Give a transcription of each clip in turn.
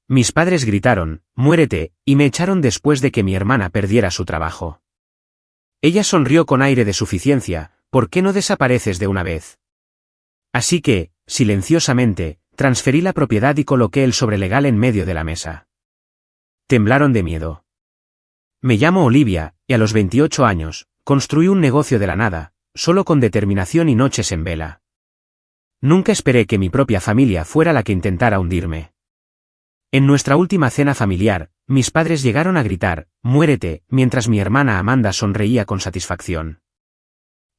Mis padres gritaron, «¡Muérete!», y me echaron después de que mi hermana perdiera su trabajo. Ella sonrió con aire de suficiencia, «¿Por qué no desapareces de una vez?». Así que, silenciosamente, transferí la propiedad y coloqué el sobrelegal en medio de la mesa. Temblaron de miedo. Me llamo Olivia, y a los 28 años, construí un negocio de la nada, solo con determinación y noches en vela. Nunca esperé que mi propia familia fuera la que intentara hundirme. En nuestra última cena familiar, mis padres llegaron a gritar, «¡Muérete!», mientras mi hermana Amanda sonreía con satisfacción.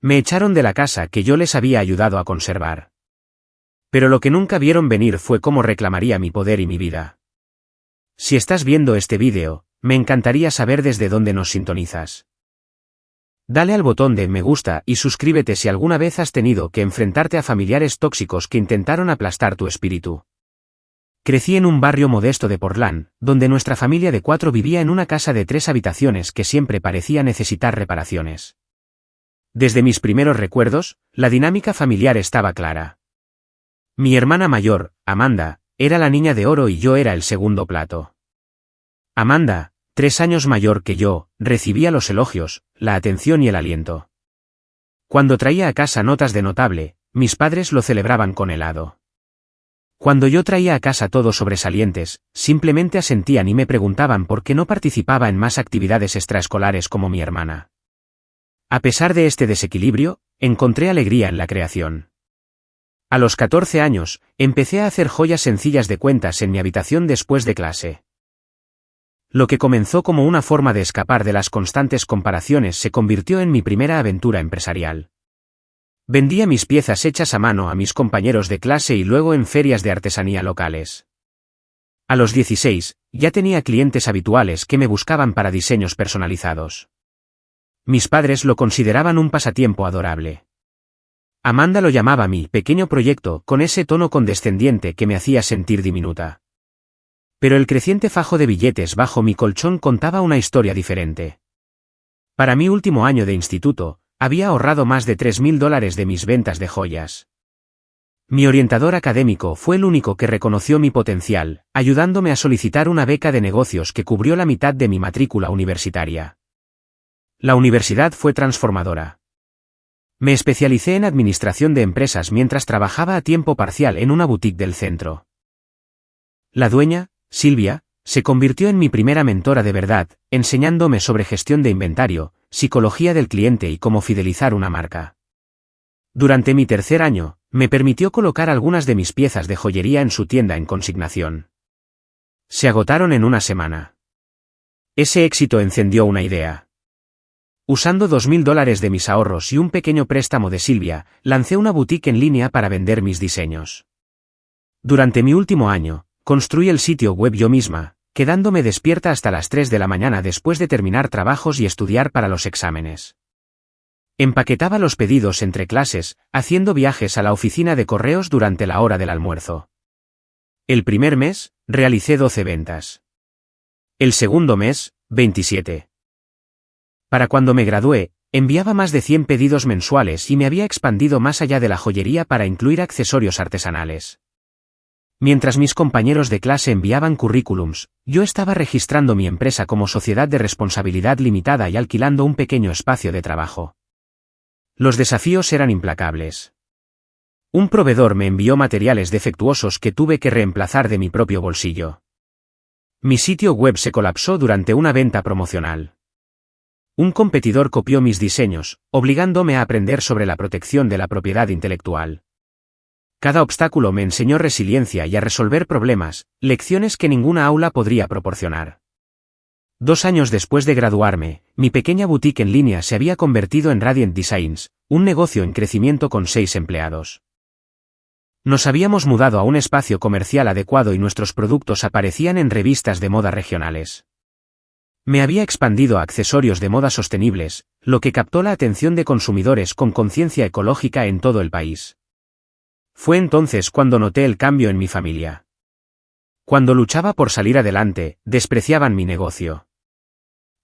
Me echaron de la casa que yo les había ayudado a conservar. Pero lo que nunca vieron venir fue cómo reclamaría mi poder y mi vida. Si estás viendo este vídeo, me encantaría saber desde dónde nos sintonizas. Dale al botón de me gusta y suscríbete si alguna vez has tenido que enfrentarte a familiares tóxicos que intentaron aplastar tu espíritu. Crecí en un barrio modesto de Portland, donde nuestra familia de 4 vivía en una casa de 3 habitaciones que siempre parecía necesitar reparaciones. Desde mis primeros recuerdos, la dinámica familiar estaba clara. Mi hermana mayor, Amanda, era la niña de oro y yo era el segundo plato. Amanda, 3 años mayor que yo, recibía los elogios, la atención y el aliento. Cuando traía a casa notas de notable, mis padres lo celebraban con helado. Cuando yo traía a casa todos sobresalientes, simplemente asentían y me preguntaban por qué no participaba en más actividades extraescolares como mi hermana. A pesar de este desequilibrio, encontré alegría en la creación. A los 14 años, empecé a hacer joyas sencillas de cuentas en mi habitación después de clase. Lo que comenzó como una forma de escapar de las constantes comparaciones se convirtió en mi primera aventura empresarial. Vendía mis piezas hechas a mano a mis compañeros de clase y luego en ferias de artesanía locales. A los 16, ya tenía clientes habituales que me buscaban para diseños personalizados. Mis padres lo consideraban un pasatiempo adorable. Amanda lo llamaba mi pequeño proyecto con ese tono condescendiente que me hacía sentir diminuta. Pero el creciente fajo de billetes bajo mi colchón contaba una historia diferente. Para mi último año de instituto, había ahorrado más de $3,000 de mis ventas de joyas. Mi orientador académico fue el único que reconoció mi potencial, ayudándome a solicitar una beca de negocios que cubrió la mitad de mi matrícula universitaria. La universidad fue transformadora. Me especialicé en administración de empresas mientras trabajaba a tiempo parcial en una boutique del centro. La dueña, Silvia, se convirtió en mi primera mentora de verdad, enseñándome sobre gestión de inventario, psicología del cliente y cómo fidelizar una marca. Durante mi tercer año, me permitió colocar algunas de mis piezas de joyería en su tienda en consignación. Se agotaron en una semana. Ese éxito encendió una idea. Usando $2,000 de mis ahorros y un pequeño préstamo de Silvia, lancé una boutique en línea para vender mis diseños. Durante mi último año, construí el sitio web yo misma, quedándome despierta hasta las 3 de la mañana después de terminar trabajos y estudiar para los exámenes. Empaquetaba los pedidos entre clases, haciendo viajes a la oficina de correos durante la hora del almuerzo. El primer mes, realicé 12 ventas. El segundo mes, 27. Para cuando me gradué, enviaba más de 100 pedidos mensuales y me había expandido más allá de la joyería para incluir accesorios artesanales. Mientras mis compañeros de clase enviaban currículums, yo estaba registrando mi empresa como sociedad de responsabilidad limitada y alquilando un pequeño espacio de trabajo. Los desafíos eran implacables. Un proveedor me envió materiales defectuosos que tuve que reemplazar de mi propio bolsillo. Mi sitio web se colapsó durante una venta promocional. Un competidor copió mis diseños, obligándome a aprender sobre la protección de la propiedad intelectual. Cada obstáculo me enseñó resiliencia y a resolver problemas, lecciones que ninguna aula podría proporcionar. 2 años después de graduarme, mi pequeña boutique en línea se había convertido en Radiant Designs, un negocio en crecimiento con 6 empleados. Nos habíamos mudado a un espacio comercial adecuado y nuestros productos aparecían en revistas de moda regionales. Me había expandido a accesorios de moda sostenibles, lo que captó la atención de consumidores con conciencia ecológica en todo el país. Fue entonces cuando noté el cambio en mi familia. Cuando luchaba por salir adelante, despreciaban mi negocio.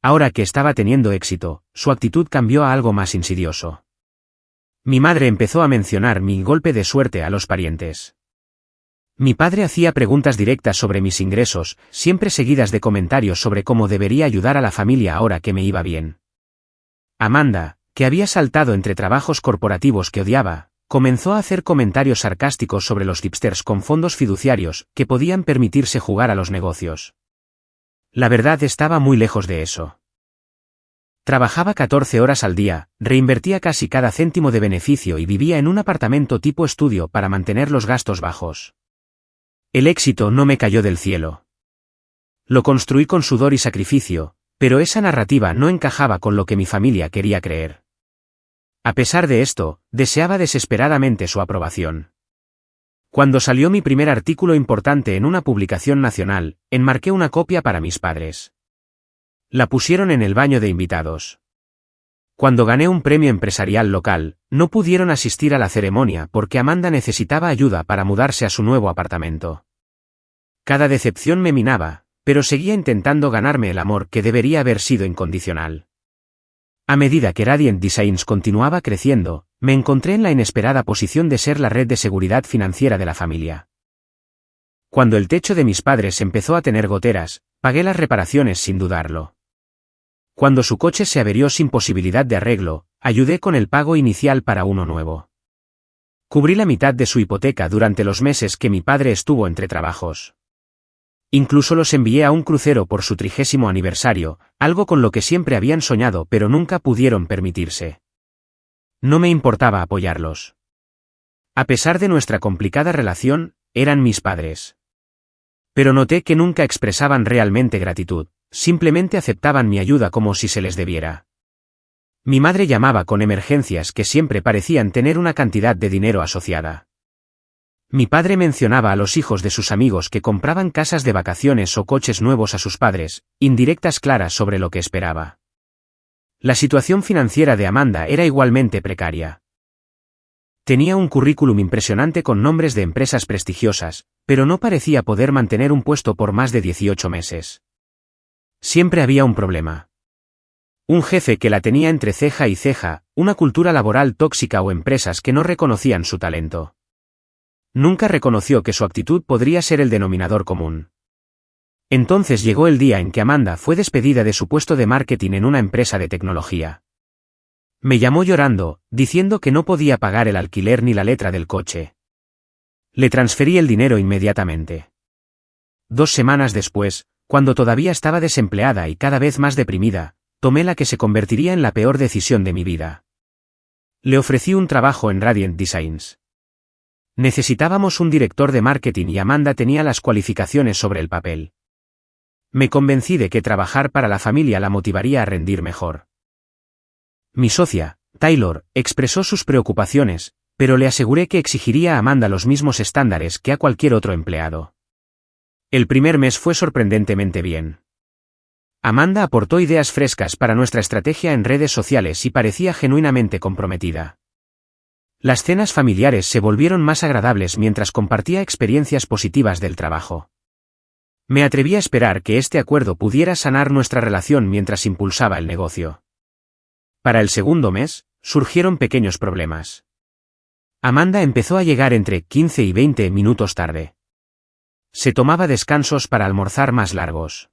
Ahora que estaba teniendo éxito, su actitud cambió a algo más insidioso. Mi madre empezó a mencionar mi golpe de suerte a los parientes. Mi padre hacía preguntas directas sobre mis ingresos, siempre seguidas de comentarios sobre cómo debería ayudar a la familia ahora que me iba bien. Amanda, que había saltado entre trabajos corporativos que odiaba, comenzó a hacer comentarios sarcásticos sobre los tipsters con fondos fiduciarios que podían permitirse jugar a los negocios. La verdad estaba muy lejos de eso. Trabajaba 14 horas al día, reinvertía casi cada céntimo de beneficio y vivía en un apartamento tipo estudio para mantener los gastos bajos. El éxito no me cayó del cielo. Lo construí con sudor y sacrificio, pero esa narrativa no encajaba con lo que mi familia quería creer. A pesar de esto, deseaba desesperadamente su aprobación. Cuando salió mi primer artículo importante en una publicación nacional, enmarqué una copia para mis padres. La pusieron en el baño de invitados. Cuando gané un premio empresarial local, no pudieron asistir a la ceremonia porque Amanda necesitaba ayuda para mudarse a su nuevo apartamento. Cada decepción me minaba, pero seguía intentando ganarme el amor que debería haber sido incondicional. A medida que Radiant Designs continuaba creciendo, me encontré en la inesperada posición de ser la red de seguridad financiera de la familia. Cuando el techo de mis padres empezó a tener goteras, pagué las reparaciones sin dudarlo. Cuando su coche se averió sin posibilidad de arreglo, ayudé con el pago inicial para uno nuevo. Cubrí la mitad de su hipoteca durante los meses que mi padre estuvo entre trabajos. Incluso los envié a un crucero por su 30º aniversario, algo con lo que siempre habían soñado pero nunca pudieron permitirse. No me importaba apoyarlos. A pesar de nuestra complicada relación, eran mis padres. Pero noté que nunca expresaban realmente gratitud, simplemente aceptaban mi ayuda como si se les debiera. Mi madre llamaba con emergencias que siempre parecían tener una cantidad de dinero asociada. Mi padre mencionaba a los hijos de sus amigos que compraban casas de vacaciones o coches nuevos a sus padres, indirectas claras sobre lo que esperaba. La situación financiera de Amanda era igualmente precaria. Tenía un currículum impresionante con nombres de empresas prestigiosas, pero no parecía poder mantener un puesto por más de 18 meses. Siempre había un problema. Un jefe que la tenía entre ceja y ceja, una cultura laboral tóxica o empresas que no reconocían su talento. Nunca reconoció que su actitud podría ser el denominador común. Entonces llegó el día en que Amanda fue despedida de su puesto de marketing en una empresa de tecnología. Me llamó llorando, diciendo que no podía pagar el alquiler ni la letra del coche. Le transferí el dinero inmediatamente. 2 semanas después, cuando todavía estaba desempleada y cada vez más deprimida, tomé la que se convertiría en la peor decisión de mi vida. Le ofrecí un trabajo en Radiant Designs. Necesitábamos un director de marketing y Amanda tenía las cualificaciones sobre el papel. Me convencí de que trabajar para la familia la motivaría a rendir mejor. Mi socia, Taylor, expresó sus preocupaciones, pero le aseguré que exigiría a Amanda los mismos estándares que a cualquier otro empleado. El primer mes fue sorprendentemente bien. Amanda aportó ideas frescas para nuestra estrategia en redes sociales y parecía genuinamente comprometida. Las cenas familiares se volvieron más agradables mientras compartía experiencias positivas del trabajo. Me atreví a esperar que este acuerdo pudiera sanar nuestra relación mientras impulsaba el negocio. Para el segundo mes, surgieron pequeños problemas. Amanda empezó a llegar entre 15 y 20 minutos tarde. Se tomaba descansos para almorzar más largos.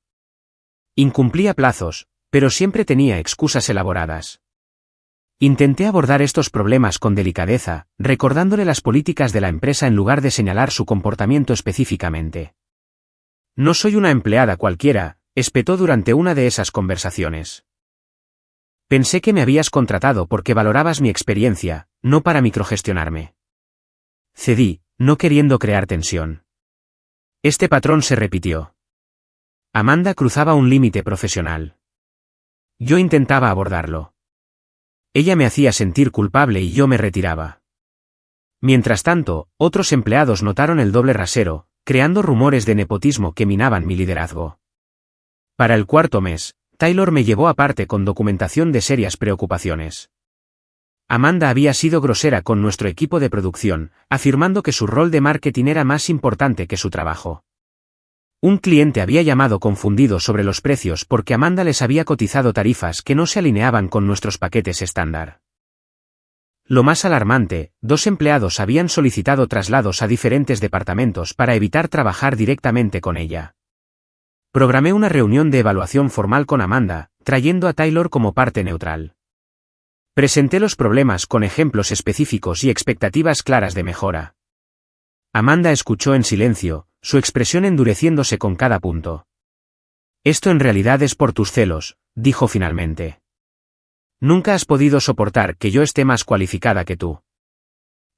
Incumplía plazos, pero siempre tenía excusas elaboradas. Intenté abordar estos problemas con delicadeza, recordándole las políticas de la empresa en lugar de señalar su comportamiento específicamente. No soy una empleada cualquiera, espetó durante una de esas conversaciones. Pensé que me habías contratado porque valorabas mi experiencia, no para microgestionarme. Cedí, no queriendo crear tensión. Este patrón se repitió. Amanda cruzaba un límite profesional. Yo intentaba abordarlo. Ella me hacía sentir culpable y yo me retiraba. Mientras tanto, otros empleados notaron el doble rasero, creando rumores de nepotismo que minaban mi liderazgo. Para el 4.º mes, Taylor me llevó aparte con documentación de serias preocupaciones. Amanda había sido grosera con nuestro equipo de producción, afirmando que su rol de marketing era más importante que su trabajo. Un cliente había llamado confundido sobre los precios porque Amanda les había cotizado tarifas que no se alineaban con nuestros paquetes estándar. Lo más alarmante, 2 empleados habían solicitado traslados a diferentes departamentos para evitar trabajar directamente con ella. Programé una reunión de evaluación formal con Amanda, trayendo a Taylor como parte neutral. Presenté los problemas con ejemplos específicos y expectativas claras de mejora. Amanda escuchó en silencio, su expresión endureciéndose con cada punto. Esto en realidad es por tus celos, dijo finalmente. Nunca has podido soportar que yo esté más cualificada que tú.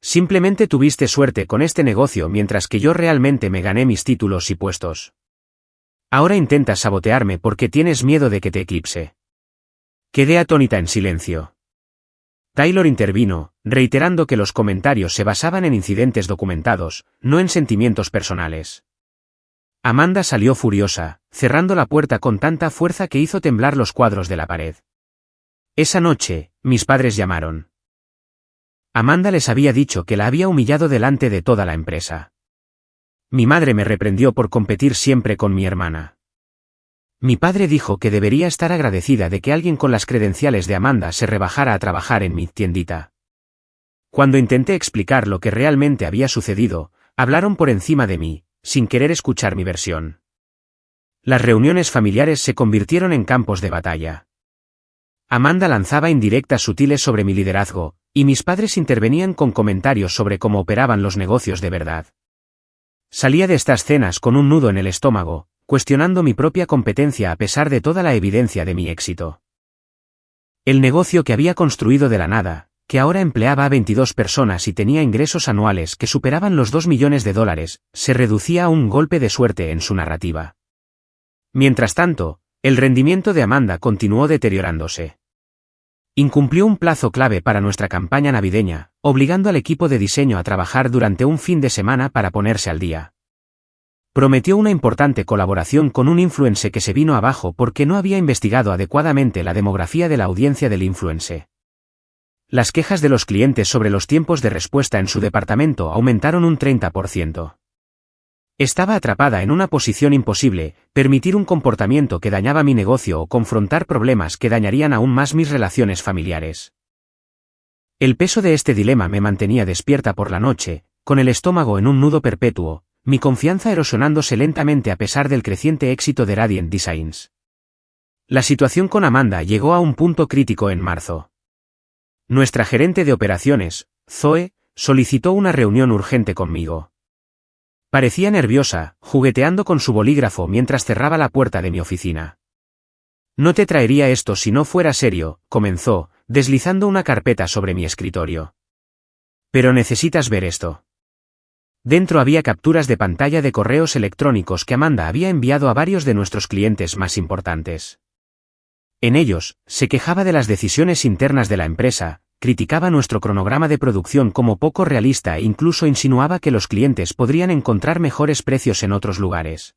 Simplemente tuviste suerte con este negocio mientras que yo realmente me gané mis títulos y puestos. Ahora intentas sabotearme porque tienes miedo de que te eclipse. Quedé atónita en silencio. Taylor intervino, reiterando que los comentarios se basaban en incidentes documentados, no en sentimientos personales. Amanda salió furiosa, cerrando la puerta con tanta fuerza que hizo temblar los cuadros de la pared. Esa noche, mis padres llamaron. Amanda les había dicho que la había humillado delante de toda la empresa. Mi madre me reprendió por competir siempre con mi hermana. Mi padre dijo que debería estar agradecida de que alguien con las credenciales de Amanda se rebajara a trabajar en mi tiendita. Cuando intenté explicar lo que realmente había sucedido, hablaron por encima de mí, sin querer escuchar mi versión. Las reuniones familiares se convirtieron en campos de batalla. Amanda lanzaba indirectas sutiles sobre mi liderazgo, y mis padres intervenían con comentarios sobre cómo operaban los negocios de verdad. Salía de estas cenas con un nudo en el estómago, cuestionando mi propia competencia a pesar de toda la evidencia de mi éxito. El negocio que había construido de la nada, que ahora empleaba a 22 personas y tenía ingresos anuales que superaban los $2 millones, se reducía a un golpe de suerte en su narrativa. Mientras tanto, el rendimiento de Amanda continuó deteriorándose. Incumplió un plazo clave para nuestra campaña navideña, obligando al equipo de diseño a trabajar durante un fin de semana para ponerse al día. Prometió una importante colaboración con un influencer que se vino abajo porque no había investigado adecuadamente la demografía de la audiencia del influencer. Las quejas de los clientes sobre los tiempos de respuesta en su departamento aumentaron un 30%. Estaba atrapada en una posición imposible, permitir un comportamiento que dañaba mi negocio o confrontar problemas que dañarían aún más mis relaciones familiares. El peso de este dilema me mantenía despierta por la noche, con el estómago en un nudo perpetuo, mi confianza erosionándose lentamente a pesar del creciente éxito de Radiant Designs. La situación con Amanda llegó a un punto crítico en marzo. Nuestra gerente de operaciones, Zoe, solicitó una reunión urgente conmigo. Parecía nerviosa, jugueteando con su bolígrafo mientras cerraba la puerta de mi oficina. No te traería esto si no fuera serio, comenzó, deslizando una carpeta sobre mi escritorio. Pero necesitas ver esto. Dentro había capturas de pantalla de correos electrónicos que Amanda había enviado a varios de nuestros clientes más importantes. En ellos, se quejaba de las decisiones internas de la empresa, criticaba nuestro cronograma de producción como poco realista e incluso insinuaba que los clientes podrían encontrar mejores precios en otros lugares.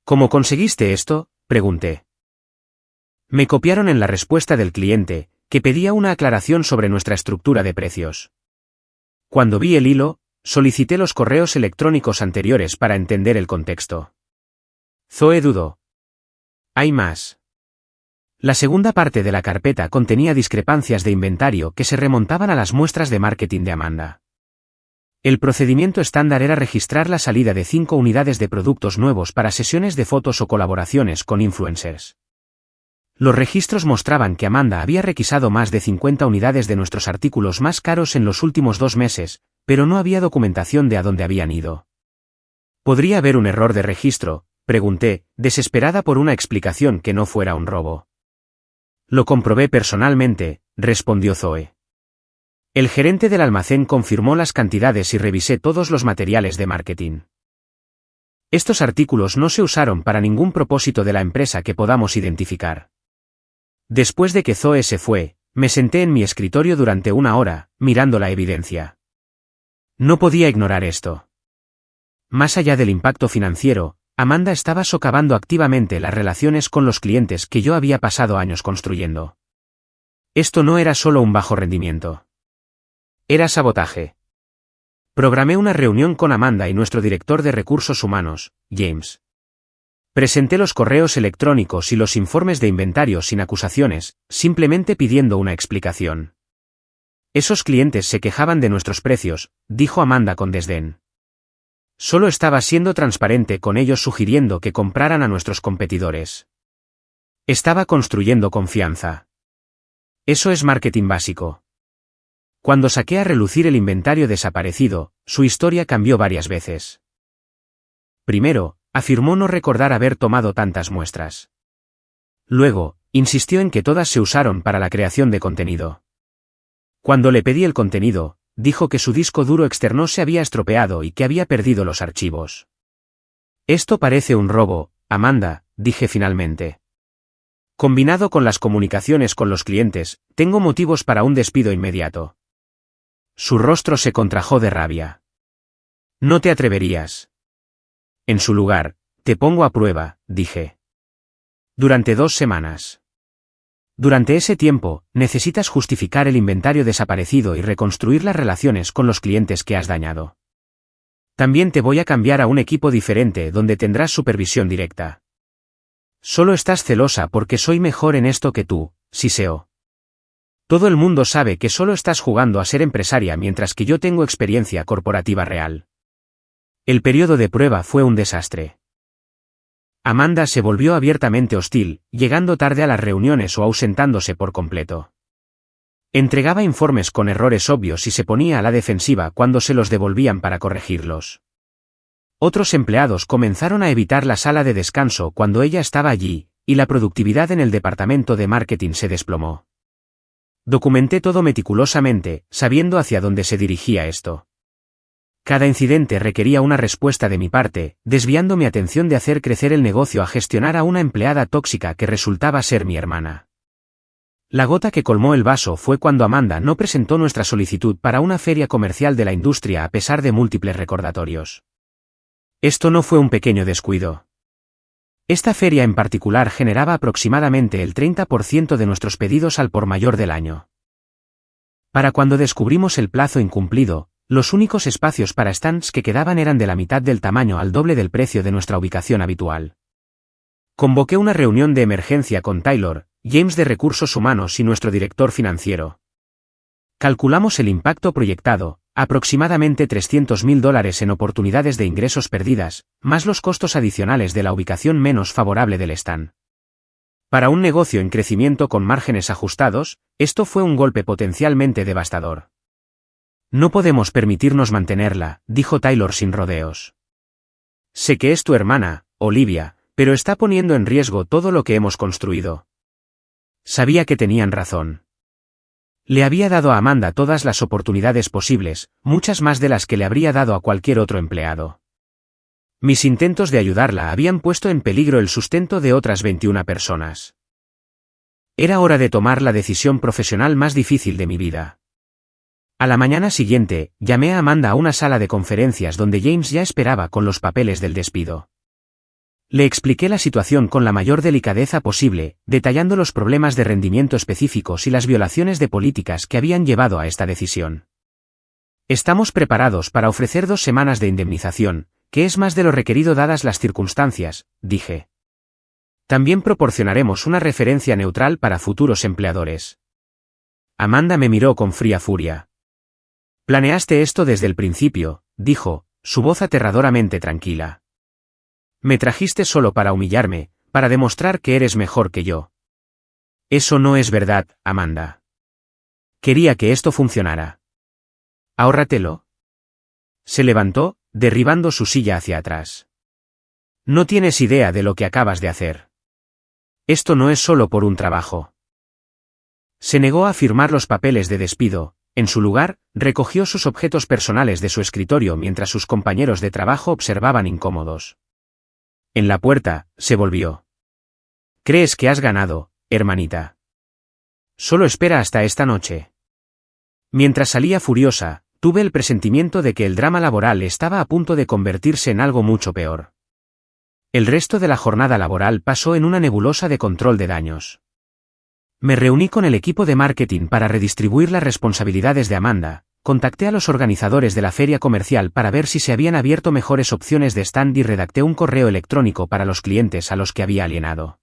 ¿Cómo conseguiste esto?, pregunté. Me copiaron en la respuesta del cliente, que pedía una aclaración sobre nuestra estructura de precios. Cuando vi el hilo, solicité los correos electrónicos anteriores para entender el contexto. Zoe dudó. Hay más. La segunda parte de la carpeta contenía discrepancias de inventario que se remontaban a las muestras de marketing de Amanda. El procedimiento estándar era registrar la salida de 5 unidades de productos nuevos para sesiones de fotos o colaboraciones con influencers. Los registros mostraban que Amanda había requisado más de 50 unidades de nuestros artículos más caros en los últimos 2 meses, pero no había documentación de a dónde habían ido. ¿Podría haber un error de registro?, pregunté, desesperada por una explicación que no fuera un robo. Lo comprobé personalmente, respondió Zoe. El gerente del almacén confirmó las cantidades y revisé todos los materiales de marketing. Estos artículos no se usaron para ningún propósito de la empresa que podamos identificar. Después de que Zoe se fue, me senté en mi escritorio durante 1 hora, mirando la evidencia. No podía ignorar esto. Más allá del impacto financiero, Amanda estaba socavando activamente las relaciones con los clientes que yo había pasado años construyendo. Esto no era solo un bajo rendimiento. Era sabotaje. Programé una reunión con Amanda y nuestro director de recursos humanos, James. Presenté los correos electrónicos y los informes de inventario sin acusaciones, simplemente pidiendo una explicación. Esos clientes se quejaban de nuestros precios, dijo Amanda con desdén. Solo estaba siendo transparente con ellos sugiriendo que compraran a nuestros competidores. Estaba construyendo confianza. Eso es marketing básico. Cuando saqué a relucir el inventario desaparecido, su historia cambió varias veces. Primero, afirmó no recordar haber tomado tantas muestras. Luego, insistió en que todas se usaron para la creación de contenido. Cuando le pedí el contenido, dijo que su disco duro externo se había estropeado y que había perdido los archivos. Esto parece un robo, Amanda, dije finalmente. Combinado con las comunicaciones con los clientes, tengo motivos para un despido inmediato. Su rostro se contrajo de rabia. No te atreverías. En su lugar, te pongo a prueba, dije. Durante 2 semanas. Durante ese tiempo, necesitas justificar el inventario desaparecido y reconstruir las relaciones con los clientes que has dañado. También te voy a cambiar a un equipo diferente donde tendrás supervisión directa. Solo estás celosa porque soy mejor en esto que tú, Siseo. Todo el mundo sabe que solo estás jugando a ser empresaria mientras que yo tengo experiencia corporativa real. El periodo de prueba fue un desastre. Amanda se volvió abiertamente hostil, llegando tarde a las reuniones o ausentándose por completo. Entregaba informes con errores obvios y se ponía a la defensiva cuando se los devolvían para corregirlos. Otros empleados comenzaron a evitar la sala de descanso cuando ella estaba allí, y la productividad en el departamento de marketing se desplomó. Documenté todo meticulosamente, sabiendo hacia dónde se dirigía esto. Cada incidente requería una respuesta de mi parte, desviando mi atención de hacer crecer el negocio a gestionar a una empleada tóxica que resultaba ser mi hermana. La gota que colmó el vaso fue cuando Amanda no presentó nuestra solicitud para una feria comercial de la industria a pesar de múltiples recordatorios. Esto no fue un pequeño descuido. Esta feria en particular generaba aproximadamente el 30% de nuestros pedidos al por mayor del año. Para cuando descubrimos el plazo incumplido, los únicos espacios para stands que quedaban eran de la mitad del tamaño al doble del precio de nuestra ubicación habitual. Convoqué una reunión de emergencia con Taylor, James de Recursos Humanos y nuestro director financiero. Calculamos el impacto proyectado, aproximadamente $300.000 en oportunidades de ingresos perdidas, más los costos adicionales de la ubicación menos favorable del stand. Para un negocio en crecimiento con márgenes ajustados, esto fue un golpe potencialmente devastador. No podemos permitirnos mantenerla, dijo Taylor sin rodeos. Sé que es tu hermana, Olivia, pero está poniendo en riesgo todo lo que hemos construido. Sabía que tenían razón. Le había dado a Amanda todas las oportunidades posibles, muchas más de las que le habría dado a cualquier otro empleado. Mis intentos de ayudarla habían puesto en peligro el sustento de otras 21 personas. Era hora de tomar la decisión profesional más difícil de mi vida. A la mañana siguiente, llamé a Amanda a una sala de conferencias donde James ya esperaba con los papeles del despido. Le expliqué la situación con la mayor delicadeza posible, detallando los problemas de rendimiento específicos y las violaciones de políticas que habían llevado a esta decisión. Estamos preparados para ofrecer 2 semanas de indemnización, que es más de lo requerido dadas las circunstancias, dije. También proporcionaremos una referencia neutral para futuros empleadores. Amanda me miró con fría furia. Planeaste esto desde el principio, dijo, su voz aterradoramente tranquila. Me trajiste solo para humillarme, para demostrar que eres mejor que yo. Eso no es verdad, Amanda. Quería que esto funcionara. Ahórratelo. Se levantó, derribando su silla hacia atrás. No tienes idea de lo que acabas de hacer. Esto no es solo por un trabajo. Se negó a firmar los papeles de despido. En su lugar, recogió sus objetos personales de su escritorio mientras sus compañeros de trabajo observaban incómodos. En la puerta, se volvió. ¿Crees que has ganado, hermanita? Solo espera hasta esta noche. Mientras salía furiosa, tuve el presentimiento de que el drama laboral estaba a punto de convertirse en algo mucho peor. El resto de la jornada laboral pasó en una nebulosa de control de daños. Me reuní con el equipo de marketing para redistribuir las responsabilidades de Amanda, contacté a los organizadores de la feria comercial para ver si se habían abierto mejores opciones de stand y redacté un correo electrónico para los clientes a los que había alienado.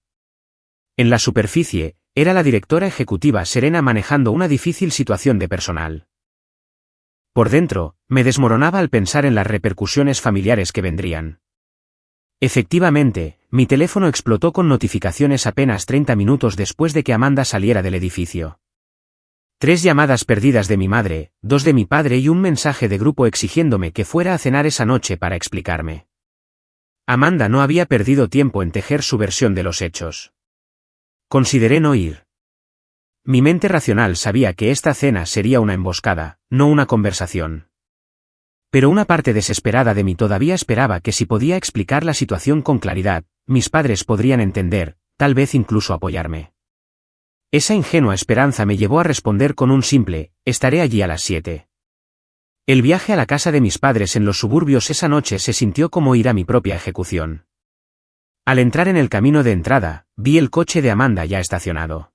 En la superficie, era la directora ejecutiva Serena manejando una difícil situación de personal. Por dentro, me desmoronaba al pensar en las repercusiones familiares que vendrían. Efectivamente, mi teléfono explotó con notificaciones apenas 30 minutos después de que Amanda saliera del edificio. 3 llamadas perdidas de mi madre, 2 de mi padre y un mensaje de grupo exigiéndome que fuera a cenar esa noche para explicarme. Amanda no había perdido tiempo en tejer su versión de los hechos. Consideré no ir. Mi mente racional sabía que esta cena sería una emboscada, no una conversación. Pero una parte desesperada de mí todavía esperaba que si podía explicar la situación con claridad, mis padres podrían entender, tal vez incluso apoyarme. Esa ingenua esperanza me llevó a responder con un simple, estaré allí a las 7. El viaje a la casa de mis padres en los suburbios esa noche se sintió como ir a mi propia ejecución. Al entrar en el camino de entrada, vi el coche de Amanda ya estacionado.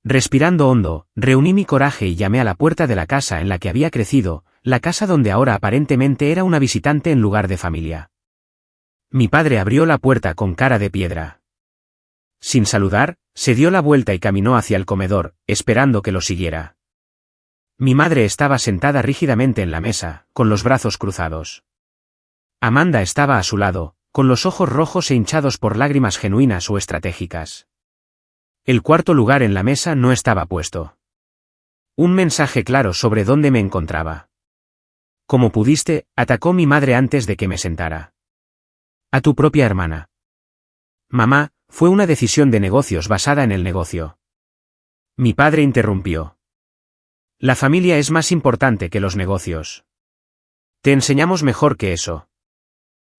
Respirando hondo, reuní mi coraje y llamé a la puerta de la casa en la que había crecido, la casa donde ahora aparentemente era una visitante en lugar de familia. Mi padre abrió la puerta con cara de piedra. Sin saludar, se dio la vuelta y caminó hacia el comedor, esperando que lo siguiera. Mi madre estaba sentada rígidamente en la mesa, con los brazos cruzados. Amanda estaba a su lado, con los ojos rojos e hinchados por lágrimas genuinas o estratégicas. El cuarto lugar en la mesa no estaba puesto. Un mensaje claro sobre dónde me encontraba. Como pudiste, atacó mi madre antes de que me sentara. A tu propia hermana. Mamá, fue una decisión de negocios basada en el negocio. Mi padre interrumpió. La familia es más importante que los negocios. Te enseñamos mejor que eso.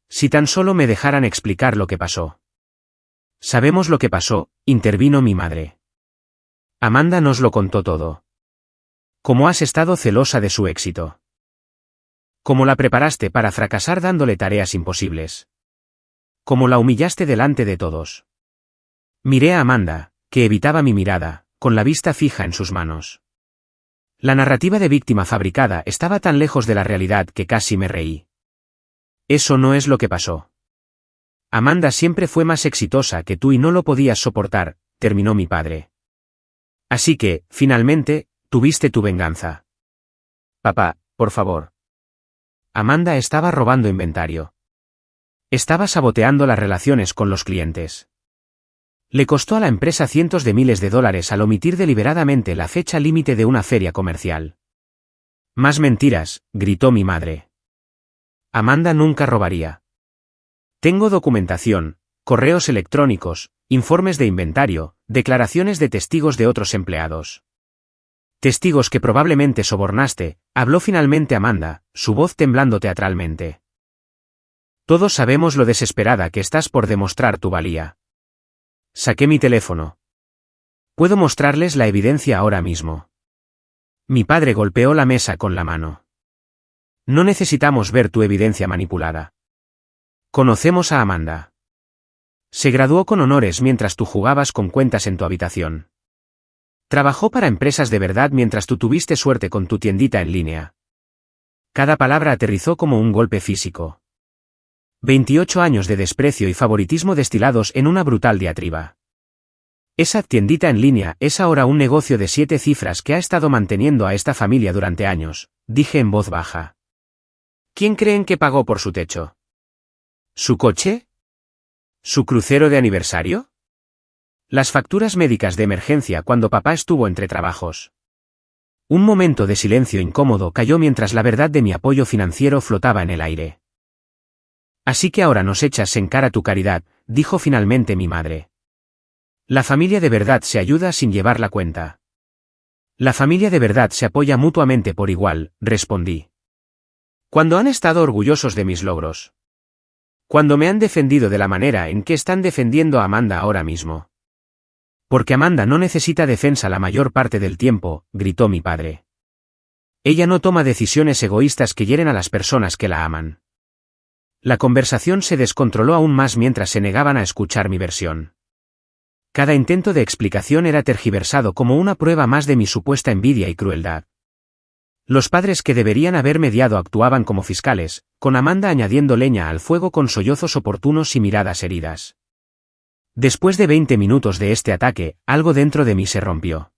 Si tan solo me dejaran explicar lo que pasó. Sabemos lo que pasó, intervino mi madre. Amanda nos lo contó todo. ¿Cómo has estado celosa de su éxito? ¿Cómo la preparaste para fracasar dándole tareas imposibles? ¿Cómo la humillaste delante de todos? Miré a Amanda, que evitaba mi mirada, con la vista fija en sus manos. La narrativa de víctima fabricada estaba tan lejos de la realidad que casi me reí. Eso no es lo que pasó. Amanda siempre fue más exitosa que tú y no lo podías soportar, terminó mi padre. Así que, finalmente, tuviste tu venganza. Papá, por favor. Amanda estaba robando inventario. Estaba saboteando las relaciones con los clientes. Le costó a la empresa cientos de miles de dólares al omitir deliberadamente la fecha límite de una feria comercial. Más mentiras, gritó mi madre. Amanda nunca robaría. Tengo documentación, correos electrónicos, informes de inventario, declaraciones de testigos de otros empleados. Testigos que probablemente sobornaste, habló finalmente Amanda, su voz temblando teatralmente. Todos sabemos lo desesperada que estás por demostrar tu valía. Saqué mi teléfono. Puedo mostrarles la evidencia ahora mismo. Mi padre golpeó la mesa con la mano. No necesitamos ver tu evidencia manipulada. Conocemos a Amanda. Se graduó con honores mientras tú jugabas con cuentas en tu habitación. Trabajó para empresas de verdad mientras tú tuviste suerte con tu tiendita en línea. Cada palabra aterrizó como un golpe físico. 28 años de desprecio y favoritismo destilados en una brutal diatriba. Esa tiendita en línea es ahora un negocio de 7 cifras que ha estado manteniendo a esta familia durante años, dije en voz baja. ¿Quién creen que pagó por su techo? ¿Su coche? ¿Su crucero de aniversario? Las facturas médicas de emergencia cuando papá estuvo entre trabajos. Un momento de silencio incómodo cayó mientras la verdad de mi apoyo financiero flotaba en el aire. Así que ahora nos echas en cara tu caridad, dijo finalmente mi madre. La familia de verdad se ayuda sin llevar la cuenta. La familia de verdad se apoya mutuamente por igual, respondí. Cuando han estado orgullosos de mis logros. Cuando me han defendido de la manera en que están defendiendo a Amanda ahora mismo. Porque Amanda no necesita defensa la mayor parte del tiempo, gritó mi padre. Ella no toma decisiones egoístas que hieren a las personas que la aman. La conversación se descontroló aún más mientras se negaban a escuchar mi versión. Cada intento de explicación era tergiversado como una prueba más de mi supuesta envidia y crueldad. Los padres que deberían haber mediado actuaban como fiscales, con Amanda añadiendo leña al fuego con sollozos oportunos y miradas heridas. Después de 20 minutos de este ataque, algo dentro de mí se rompió.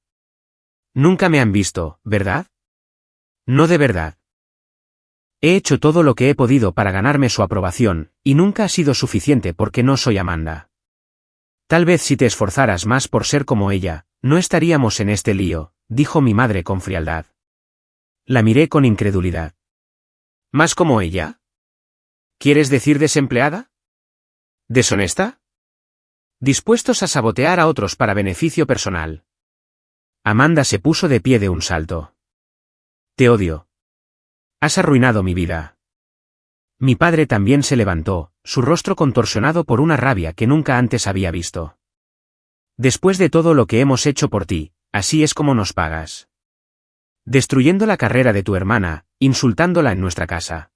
Nunca me han visto, ¿verdad? No de verdad. He hecho todo lo que he podido para ganarme su aprobación, y nunca ha sido suficiente porque no soy Amanda. Tal vez si te esforzaras más por ser como ella, no estaríamos en este lío, dijo mi madre con frialdad. La miré con incredulidad. ¿Más como ella? ¿Quieres decir desempleada? ¿Deshonesta? Dispuestos a sabotear a otros para beneficio personal. Amanda se puso de pie de un salto. Te odio. Has arruinado mi vida. Mi padre también se levantó, su rostro contorsionado por una rabia que nunca antes había visto. Después de todo lo que hemos hecho por ti, así es como nos pagas. Destruyendo la carrera de tu hermana, insultándola en nuestra casa.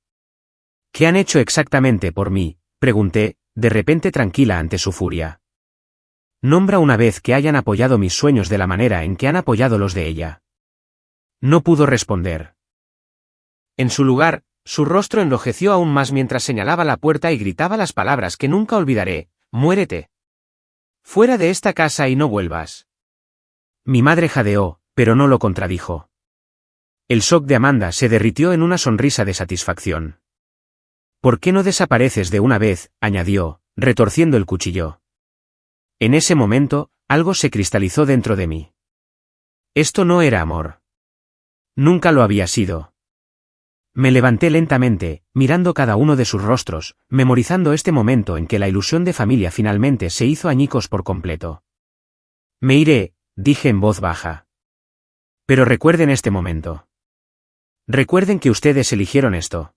¿Qué han hecho exactamente por mí?, pregunté, de repente tranquila ante su furia. Nombra una vez que hayan apoyado mis sueños de la manera en que han apoyado los de ella. No pudo responder. En su lugar, su rostro enrojeció aún más mientras señalaba la puerta y gritaba las palabras que nunca olvidaré: «¡Muérete! Fuera de esta casa y no vuelvas». Mi madre jadeó, pero no lo contradijo. El shock de Amanda se derritió en una sonrisa de satisfacción. «¿Por qué no desapareces de una vez?», añadió, retorciendo el cuchillo. En ese momento, algo se cristalizó dentro de mí. Esto no era amor. Nunca lo había sido. Me levanté lentamente, mirando cada uno de sus rostros, memorizando este momento en que la ilusión de familia finalmente se hizo añicos por completo. «Me iré», dije en voz baja. «Pero recuerden este momento. Recuerden que ustedes eligieron esto».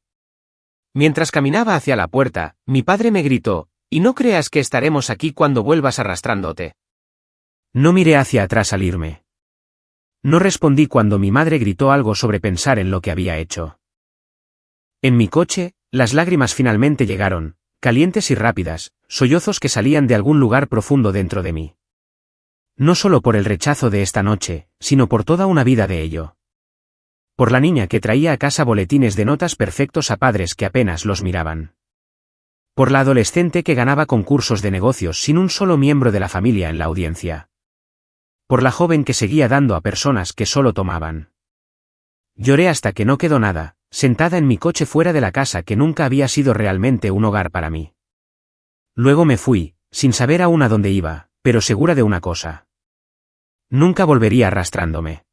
Mientras caminaba hacia la puerta, mi padre me gritó: «Y no creas que estaremos aquí cuando vuelvas arrastrándote». No miré hacia atrás al irme. No respondí cuando mi madre gritó algo sobre pensar en lo que había hecho. En mi coche, las lágrimas finalmente llegaron, calientes y rápidas, sollozos que salían de algún lugar profundo dentro de mí. No solo por el rechazo de esta noche, sino por toda una vida de ello. Por la niña que traía a casa boletines de notas perfectos a padres que apenas los miraban. Por la adolescente que ganaba concursos de negocios sin un solo miembro de la familia en la audiencia. Por la joven que seguía dando a personas que solo tomaban. Lloré hasta que no quedó nada, sentada en mi coche fuera de la casa que nunca había sido realmente un hogar para mí. Luego me fui, sin saber aún a dónde iba, pero segura de una cosa. Nunca volvería arrastrándome.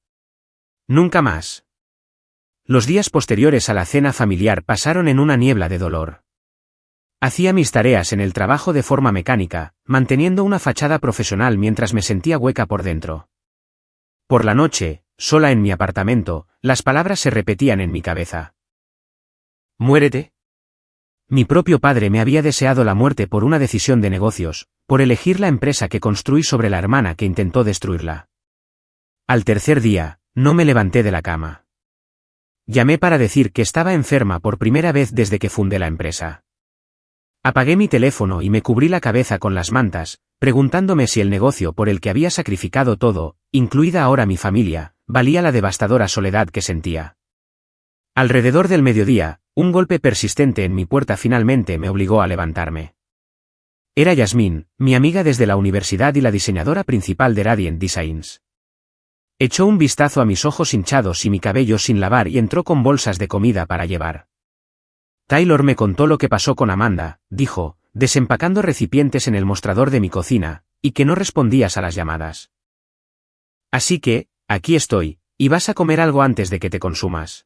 Nunca más. Los días posteriores a la cena familiar pasaron en una niebla de dolor. Hacía mis tareas en el trabajo de forma mecánica, manteniendo una fachada profesional mientras me sentía hueca por dentro. Por la noche, sola en mi apartamento, las palabras se repetían en mi cabeza. «¿Muérete?» Mi propio padre me había deseado la muerte por una decisión de negocios, por elegir la empresa que construí sobre la hermana que intentó destruirla. Al tercer día, no me levanté de la cama. Llamé para decir que estaba enferma por primera vez desde que fundé la empresa. Apagué mi teléfono y me cubrí la cabeza con las mantas, preguntándome si el negocio por el que había sacrificado todo, incluida ahora mi familia, valía la devastadora soledad que sentía. Alrededor del mediodía, un golpe persistente en mi puerta finalmente me obligó a levantarme. Era Yasmín, mi amiga desde la universidad y la diseñadora principal de Radiant Designs. Echó un vistazo a mis ojos hinchados y mi cabello sin lavar y entró con bolsas de comida para llevar. «Taylor me contó lo que pasó con Amanda», dijo, desempacando recipientes en el mostrador de mi cocina, «y que no respondías a las llamadas. Así que, aquí estoy, y vas a comer algo antes de que te consumas».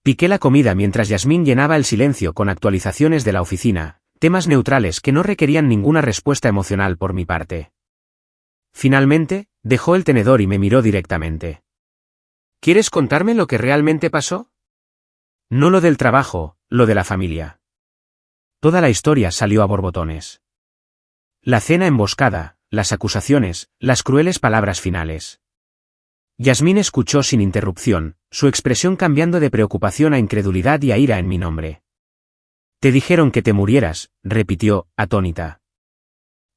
Piqué la comida mientras Yasmín llenaba el silencio con actualizaciones de la oficina, temas neutrales que no requerían ninguna respuesta emocional por mi parte. Finalmente, dejó el tenedor y me miró directamente. «¿Quieres contarme lo que realmente pasó?» No lo del trabajo, lo de la familia. Toda la historia salió a borbotones. La cena emboscada, las acusaciones, las crueles palabras finales. Yasmín escuchó sin interrupción, su expresión cambiando de preocupación a incredulidad y a ira en mi nombre. «Te dijeron que te murieras», repitió, atónita.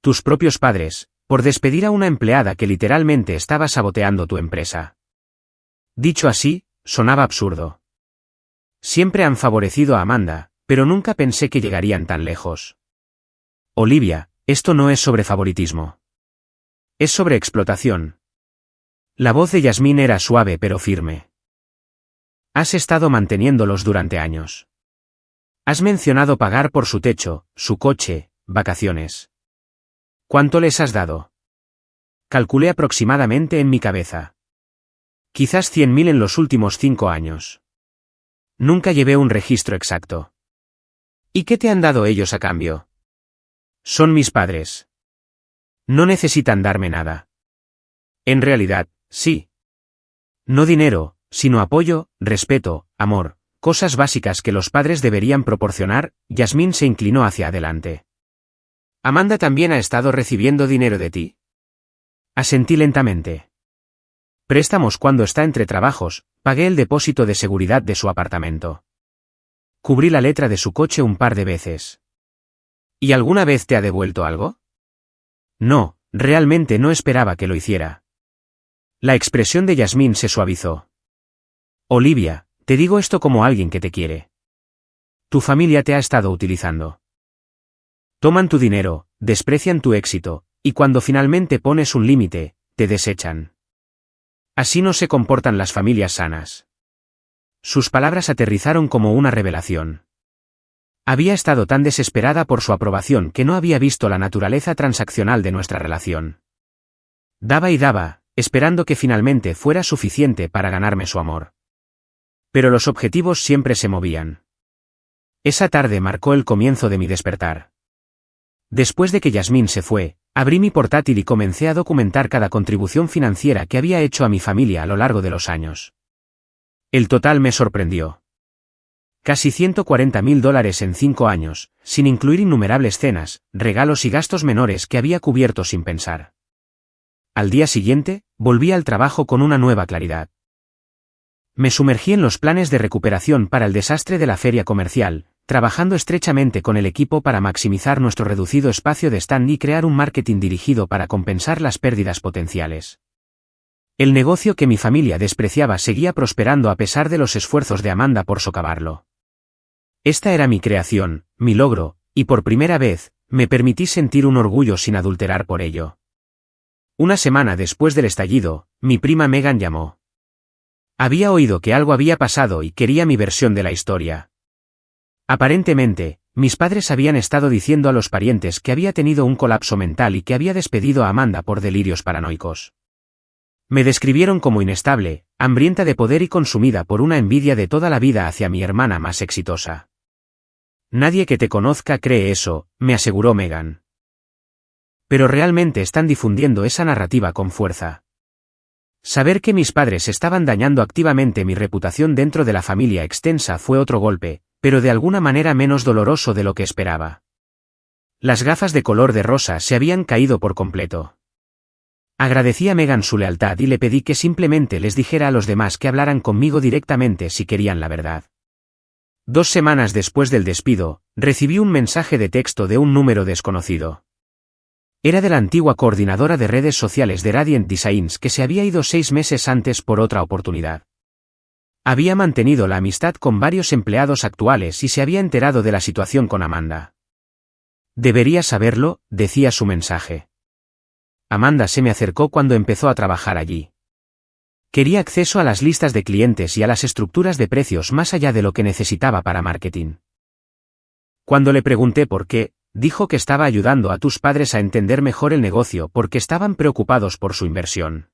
«Tus propios padres, por despedir a una empleada que literalmente estaba saboteando tu empresa». Dicho así, sonaba absurdo. Siempre han favorecido a Amanda, pero nunca pensé que llegarían tan lejos. Olivia, esto no es sobre favoritismo. Es sobre explotación. La voz de Yasmín era suave pero firme. Has estado manteniéndolos durante años. Has mencionado pagar por su techo, su coche, vacaciones. ¿Cuánto les has dado? Calculé aproximadamente en mi cabeza. Quizás 100.000 en los últimos 5 años. Nunca llevé un registro exacto. ¿Y qué te han dado ellos a cambio? Son mis padres. No necesitan darme nada. En realidad, sí. No dinero, sino apoyo, respeto, amor, cosas básicas que los padres deberían proporcionar. Yasmín se inclinó hacia adelante. ¿Amanda también ha estado recibiendo dinero de ti? Asentí lentamente. Préstamos cuando está entre trabajos, pagué el depósito de seguridad de su apartamento. Cubrí la letra de su coche un par de veces. ¿Y alguna vez te ha devuelto algo? No, realmente no esperaba que lo hiciera. La expresión de Yasmín se suavizó. Olivia, te digo esto como alguien que te quiere. Tu familia te ha estado utilizando. Toman tu dinero, desprecian tu éxito, y cuando finalmente pones un límite, te desechan. Así no se comportan las familias sanas. Sus palabras aterrizaron como una revelación. Había estado tan desesperada por su aprobación que no había visto la naturaleza transaccional de nuestra relación. Daba y daba, esperando que finalmente fuera suficiente para ganarme su amor. Pero los objetivos siempre se movían. Esa tarde marcó el comienzo de mi despertar. Después de que Yasmín se fue, abrí mi portátil y comencé a documentar cada contribución financiera que había hecho a mi familia a lo largo de los años. El total me sorprendió. Casi $140.000 en 5 años, sin incluir innumerables cenas, regalos y gastos menores que había cubierto sin pensar. Al día siguiente, volví al trabajo con una nueva claridad. Me sumergí en los planes de recuperación para el desastre de la feria comercial, trabajando estrechamente con el equipo para maximizar nuestro reducido espacio de stand y crear un marketing dirigido para compensar las pérdidas potenciales. El negocio que mi familia despreciaba seguía prosperando a pesar de los esfuerzos de Amanda por socavarlo. Esta era mi creación, mi logro, y por primera vez, me permití sentir un orgullo sin adulterar por ello. Una semana después del estallido, mi prima Megan llamó. Había oído que algo había pasado y quería mi versión de la historia. Aparentemente, mis padres habían estado diciendo a los parientes que había tenido un colapso mental y que había despedido a Amanda por delirios paranoicos. Me describieron como inestable, hambrienta de poder y consumida por una envidia de toda la vida hacia mi hermana más exitosa. Nadie que te conozca cree eso, me aseguró Megan. Pero realmente están difundiendo esa narrativa con fuerza. Saber que mis padres estaban dañando activamente mi reputación dentro de la familia extensa fue otro golpe, pero de alguna manera menos doloroso de lo que esperaba. Las gafas de color de rosa se habían caído por completo. Agradecí a Megan su lealtad y le pedí que simplemente les dijera a los demás que hablaran conmigo directamente si querían la verdad. 2 semanas después del despido, recibí un mensaje de texto de un número desconocido. Era de la antigua coordinadora de redes sociales de Radiant Designs que se había ido 6 meses antes por otra oportunidad. Había mantenido la amistad con varios empleados actuales y se había enterado de la situación con Amanda. Debería saberlo, decía su mensaje. Amanda se me acercó cuando empezó a trabajar allí. Quería acceso a las listas de clientes y a las estructuras de precios más allá de lo que necesitaba para marketing. Cuando le pregunté por qué, dijo que estaba ayudando a tus padres a entender mejor el negocio porque estaban preocupados por su inversión.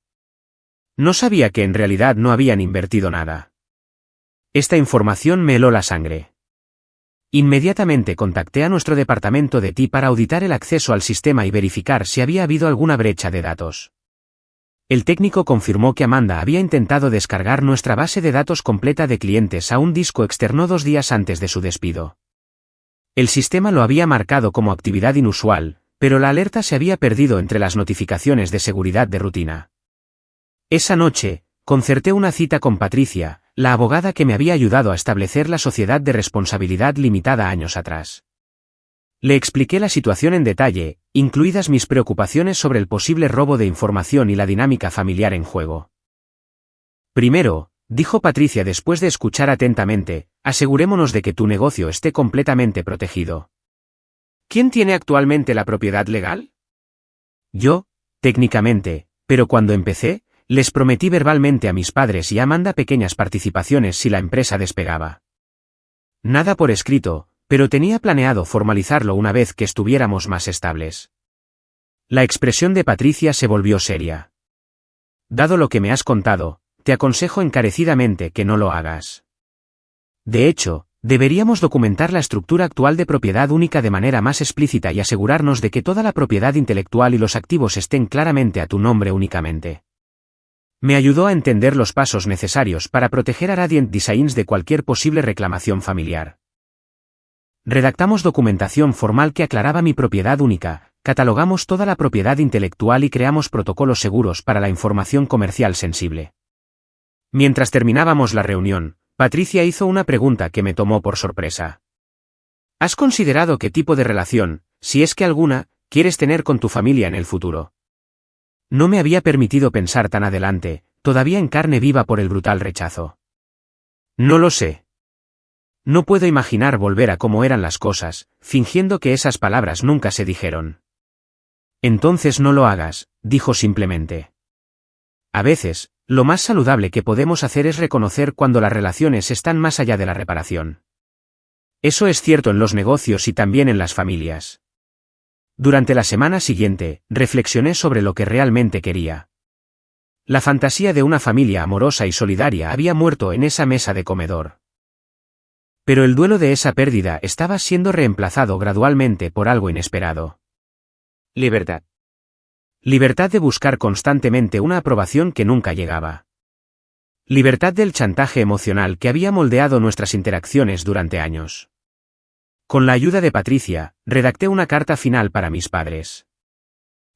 No sabía que en realidad no habían invertido nada. Esta información me heló la sangre. Inmediatamente contacté a nuestro departamento de TI para auditar el acceso al sistema y verificar si había habido alguna brecha de datos. El técnico confirmó que Amanda había intentado descargar nuestra base de datos completa de clientes a un disco externo 2 días antes de su despido. El sistema lo había marcado como actividad inusual, pero la alerta se había perdido entre las notificaciones de seguridad de rutina. Esa noche, concerté una cita con Patricia, la abogada que me había ayudado a establecer la sociedad de responsabilidad limitada años atrás. Le expliqué la situación en detalle, incluidas mis preocupaciones sobre el posible robo de información y la dinámica familiar en juego. Primero, dijo Patricia después de escuchar atentamente, asegurémonos de que tu negocio esté completamente protegido. ¿Quién tiene actualmente la propiedad legal? Yo, técnicamente, pero cuando empecé, les prometí verbalmente a mis padres y a Amanda pequeñas participaciones si la empresa despegaba. Nada por escrito, pero tenía planeado formalizarlo una vez que estuviéramos más estables. La expresión de Patricia se volvió seria. Dado lo que me has contado, te aconsejo encarecidamente que no lo hagas. De hecho, deberíamos documentar la estructura actual de propiedad única de manera más explícita y asegurarnos de que toda la propiedad intelectual y los activos estén claramente a tu nombre únicamente. Me ayudó a entender los pasos necesarios para proteger a Radiant Designs de cualquier posible reclamación familiar. Redactamos documentación formal que aclaraba mi propiedad única, catalogamos toda la propiedad intelectual y creamos protocolos seguros para la información comercial sensible. Mientras terminábamos la reunión, Patricia hizo una pregunta que me tomó por sorpresa. ¿Has considerado qué tipo de relación, si es que alguna, quieres tener con tu familia en el futuro? No me había permitido pensar tan adelante, todavía en carne viva por el brutal rechazo. No lo sé. No puedo imaginar volver a cómo eran las cosas, fingiendo que esas palabras nunca se dijeron. Entonces no lo hagas, dijo simplemente. A veces, lo más saludable que podemos hacer es reconocer cuando las relaciones están más allá de la reparación. Eso es cierto en los negocios y también en las familias. Durante la semana siguiente, reflexioné sobre lo que realmente quería. La fantasía de una familia amorosa y solidaria había muerto en esa mesa de comedor. Pero el duelo de esa pérdida estaba siendo reemplazado gradualmente por algo inesperado. Libertad. Libertad de buscar constantemente una aprobación que nunca llegaba. Libertad del chantaje emocional que había moldeado nuestras interacciones durante años. Con la ayuda de Patricia, redacté una carta final para mis padres.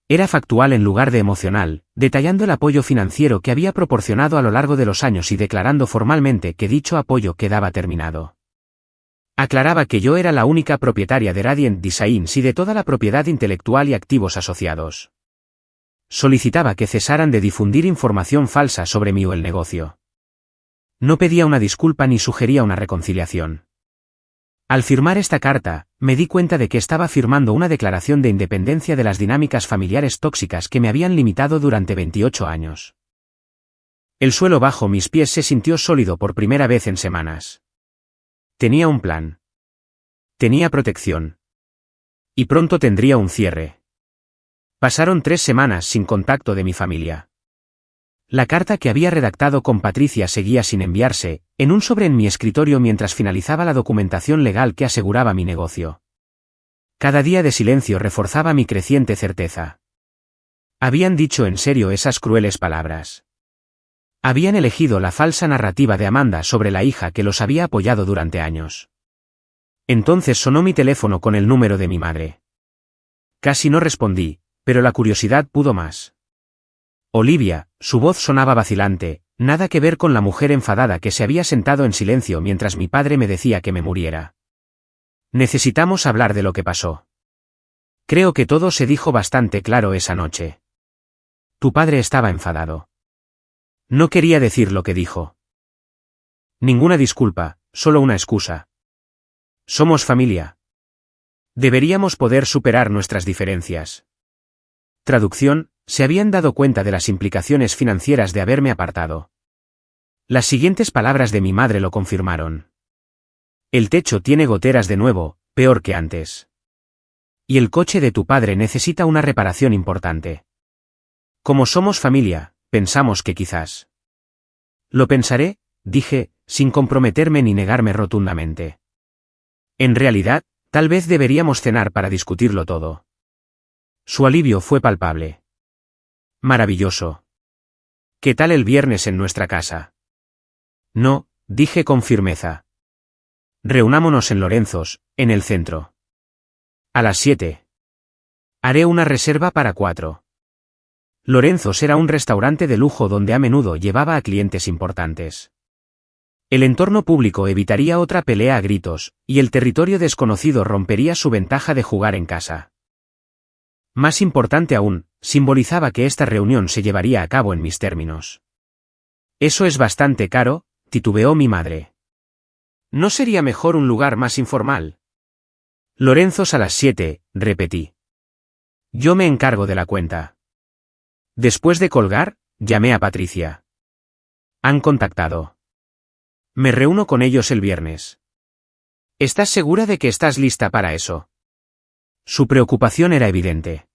Era factual en lugar de emocional, detallando el apoyo financiero que había proporcionado a lo largo de los años y declarando formalmente que dicho apoyo quedaba terminado. Aclaraba que yo era la única propietaria de Radiant Designs y de toda la propiedad intelectual y activos asociados. Solicitaba que cesaran de difundir información falsa sobre mí o el negocio. No pedía una disculpa ni sugería una reconciliación. Al firmar esta carta, me di cuenta de que estaba firmando una declaración de independencia de las dinámicas familiares tóxicas que me habían limitado durante 28 años. El suelo bajo mis pies se sintió sólido por primera vez en semanas. Tenía un plan. Tenía protección. Y pronto tendría un cierre. Pasaron 3 semanas sin contacto de mi familia. La carta que había redactado con Patricia seguía sin enviarse, en un sobre en mi escritorio mientras finalizaba la documentación legal que aseguraba mi negocio. Cada día de silencio reforzaba mi creciente certeza. Habían dicho en serio esas crueles palabras. Habían elegido la falsa narrativa de Amanda sobre la hija que los había apoyado durante años. Entonces sonó mi teléfono con el número de mi madre. Casi no respondí, pero la curiosidad pudo más. Olivia, su voz sonaba vacilante, nada que ver con la mujer enfadada que se había sentado en silencio mientras mi padre me decía que me muriera. Necesitamos hablar de lo que pasó. Creo que todo se dijo bastante claro esa noche. Tu padre estaba enfadado. No quería decir lo que dijo. Ninguna disculpa, solo una excusa. Somos familia. Deberíamos poder superar nuestras diferencias. Traducción, se habían dado cuenta de las implicaciones financieras de haberme apartado. Las siguientes palabras de mi madre lo confirmaron. El techo tiene goteras de nuevo, peor que antes. Y el coche de tu padre necesita una reparación importante. Como somos familia, pensamos que quizás. Lo pensaré, dije, sin comprometerme ni negarme rotundamente. En realidad, tal vez deberíamos cenar para discutirlo todo. Su alivio fue palpable. Maravilloso. ¿Qué tal el viernes en nuestra casa? No, dije con firmeza. Reunámonos en Lorenzos, en el centro. A las 7. Haré una reserva para 4. Lorenzos era un restaurante de lujo donde a menudo llevaba a clientes importantes. El entorno público evitaría otra pelea a gritos, y el territorio desconocido rompería su ventaja de jugar en casa. Más importante aún, simbolizaba que esta reunión se llevaría a cabo en mis términos. Eso es bastante caro, titubeó mi madre. ¿No sería mejor un lugar más informal? Lorenzos a las 7, repetí. Yo me encargo de la cuenta. Después de colgar, llamé a Patricia. Han contactado. Me reúno con ellos el viernes. ¿Estás segura de que estás lista para eso? Su preocupación era evidente.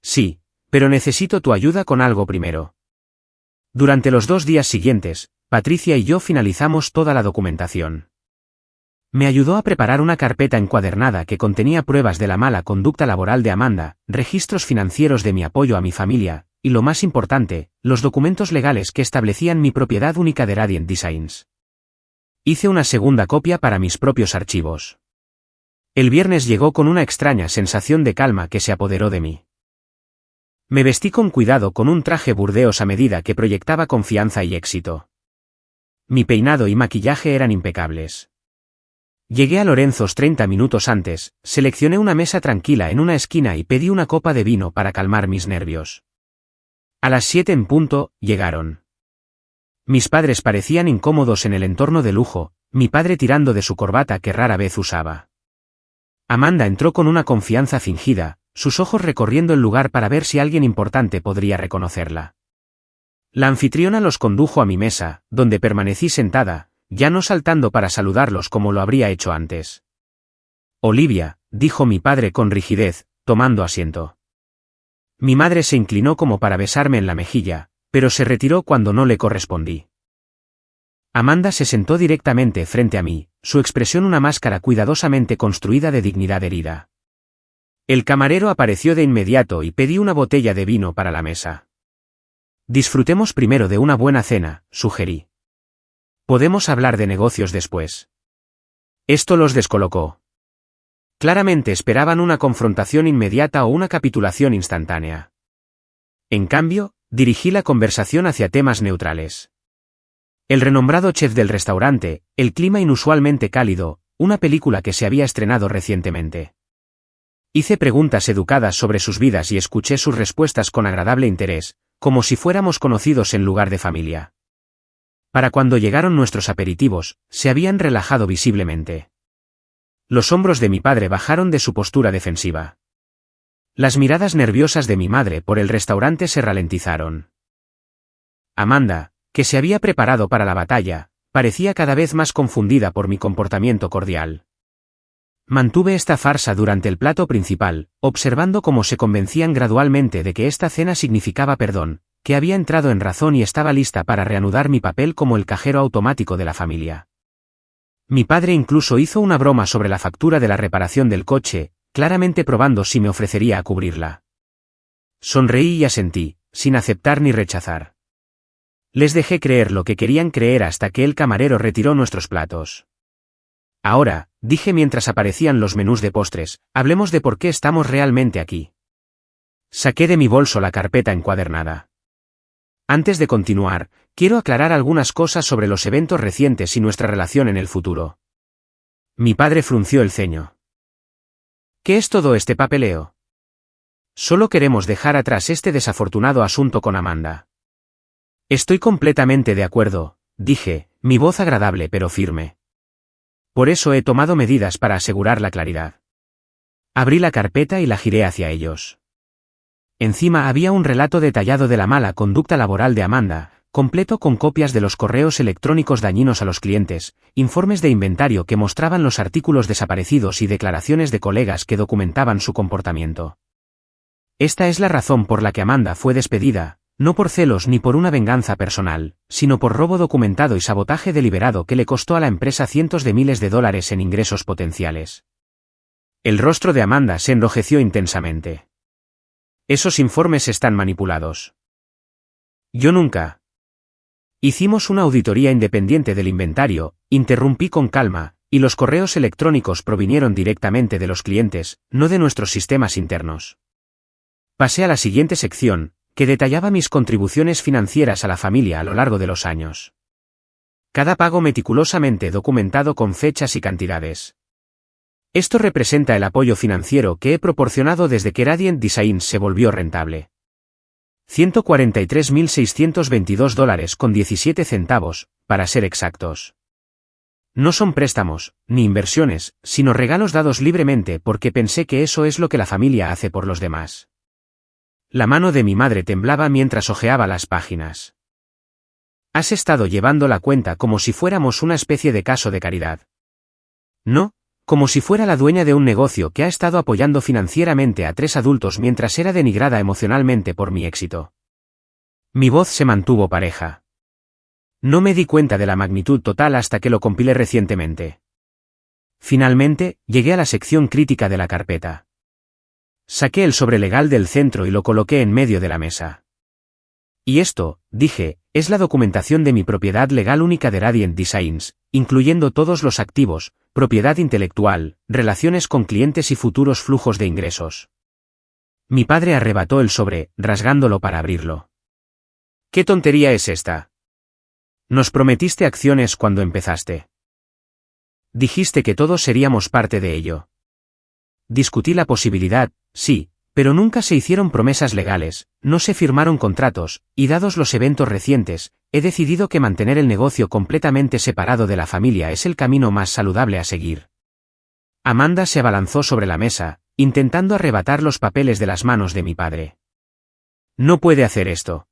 Sí, pero necesito tu ayuda con algo primero. Durante los 2 días siguientes, Patricia y yo finalizamos toda la documentación. Me ayudó a preparar una carpeta encuadernada que contenía pruebas de la mala conducta laboral de Amanda, registros financieros de mi apoyo a mi familia, y lo más importante, los documentos legales que establecían mi propiedad única de Radiant Designs. Hice una segunda copia para mis propios archivos. El viernes llegó con una extraña sensación de calma que se apoderó de mí. Me vestí con cuidado con un traje burdeos a medida que proyectaba confianza y éxito. Mi peinado y maquillaje eran impecables. Llegué a Lorenzos 30 minutos antes, seleccioné una mesa tranquila en una esquina y pedí una copa de vino para calmar mis nervios. A las 7 en punto, llegaron. Mis padres parecían incómodos en el entorno de lujo, mi padre tirando de su corbata que rara vez usaba. Amanda entró con una confianza fingida, sus ojos recorriendo el lugar para ver si alguien importante podría reconocerla. La anfitriona los condujo a mi mesa, donde permanecí sentada, ya no saltando para saludarlos como lo habría hecho antes. Olivia, dijo mi padre con rigidez, tomando asiento. Mi madre se inclinó como para besarme en la mejilla, pero se retiró cuando no le correspondí. Amanda se sentó directamente frente a mí, su expresión una máscara cuidadosamente construida de dignidad herida. El camarero apareció de inmediato y pedí una botella de vino para la mesa. Disfrutemos primero de una buena cena, sugerí. Podemos hablar de negocios después. Esto los descolocó. Claramente esperaban una confrontación inmediata o una capitulación instantánea. En cambio, dirigí la conversación hacia temas neutrales. El renombrado chef del restaurante, el clima inusualmente cálido, una película que se había estrenado recientemente. Hice preguntas educadas sobre sus vidas y escuché sus respuestas con agradable interés, como si fuéramos conocidos en lugar de familia. Para cuando llegaron nuestros aperitivos, se habían relajado visiblemente. Los hombros de mi padre bajaron de su postura defensiva. Las miradas nerviosas de mi madre por el restaurante se ralentizaron. Amanda, que se había preparado para la batalla, parecía cada vez más confundida por mi comportamiento cordial. Mantuve esta farsa durante el plato principal, observando cómo se convencían gradualmente de que esta cena significaba perdón, que había entrado en razón y estaba lista para reanudar mi papel como el cajero automático de la familia. Mi padre incluso hizo una broma sobre la factura de la reparación del coche, claramente probando si me ofrecería a cubrirla. Sonreí y asentí, sin aceptar ni rechazar. Les dejé creer lo que querían creer hasta que el camarero retiró nuestros platos. Ahora, dije mientras aparecían los menús de postres, hablemos de por qué estamos realmente aquí. Saqué de mi bolso la carpeta encuadernada. Antes de continuar, quiero aclarar algunas cosas sobre los eventos recientes y nuestra relación en el futuro. Mi padre frunció el ceño. ¿Qué es todo este papeleo? Solo queremos dejar atrás este desafortunado asunto con Amanda. Estoy completamente de acuerdo, dije, mi voz agradable pero firme. Por eso he tomado medidas para asegurar la claridad. Abrí la carpeta y la giré hacia ellos. Encima había un relato detallado de la mala conducta laboral de Amanda, completo con copias de los correos electrónicos dañinos a los clientes, informes de inventario que mostraban los artículos desaparecidos y declaraciones de colegas que documentaban su comportamiento. Esta es la razón por la que Amanda fue despedida, no por celos ni por una venganza personal, sino por robo documentado y sabotaje deliberado que le costó a la empresa cientos de miles de dólares en ingresos potenciales. El rostro de Amanda se enrojeció intensamente. Esos informes están manipulados. Yo nunca. Hicimos una auditoría independiente del inventario, interrumpí con calma, y los correos electrónicos provinieron directamente de los clientes, no de nuestros sistemas internos. Pasé a la siguiente sección, que detallaba mis contribuciones financieras a la familia a lo largo de los años. Cada pago meticulosamente documentado con fechas y cantidades. Esto representa el apoyo financiero que he proporcionado desde que Radiant Designs se volvió rentable. $143.622.17, para ser exactos. No son préstamos, ni inversiones, sino regalos dados libremente porque pensé que eso es lo que la familia hace por los demás. La mano de mi madre temblaba mientras hojeaba las páginas. Has estado llevando la cuenta como si fuéramos una especie de caso de caridad. No, como si fuera la dueña de un negocio que ha estado apoyando financieramente a 3 adultos mientras era denigrada emocionalmente por mi éxito. Mi voz se mantuvo pareja. No me di cuenta de la magnitud total hasta que lo compilé recientemente. Finalmente, llegué a la sección crítica de la carpeta. Saqué el sobre legal del centro y lo coloqué en medio de la mesa. Y esto, dije, es la documentación de mi propiedad legal única de Radiant Designs, incluyendo todos los activos, propiedad intelectual, relaciones con clientes y futuros flujos de ingresos. Mi padre arrebató el sobre, rasgándolo para abrirlo. ¿Qué tontería es esta? Nos prometiste acciones cuando empezaste. Dijiste que todos seríamos parte de ello. Discutí la posibilidad, sí, pero nunca se hicieron promesas legales, no se firmaron contratos, y dados los eventos recientes, he decidido que mantener el negocio completamente separado de la familia es el camino más saludable a seguir. Amanda se abalanzó sobre la mesa, intentando arrebatar los papeles de las manos de mi padre. No puede hacer esto.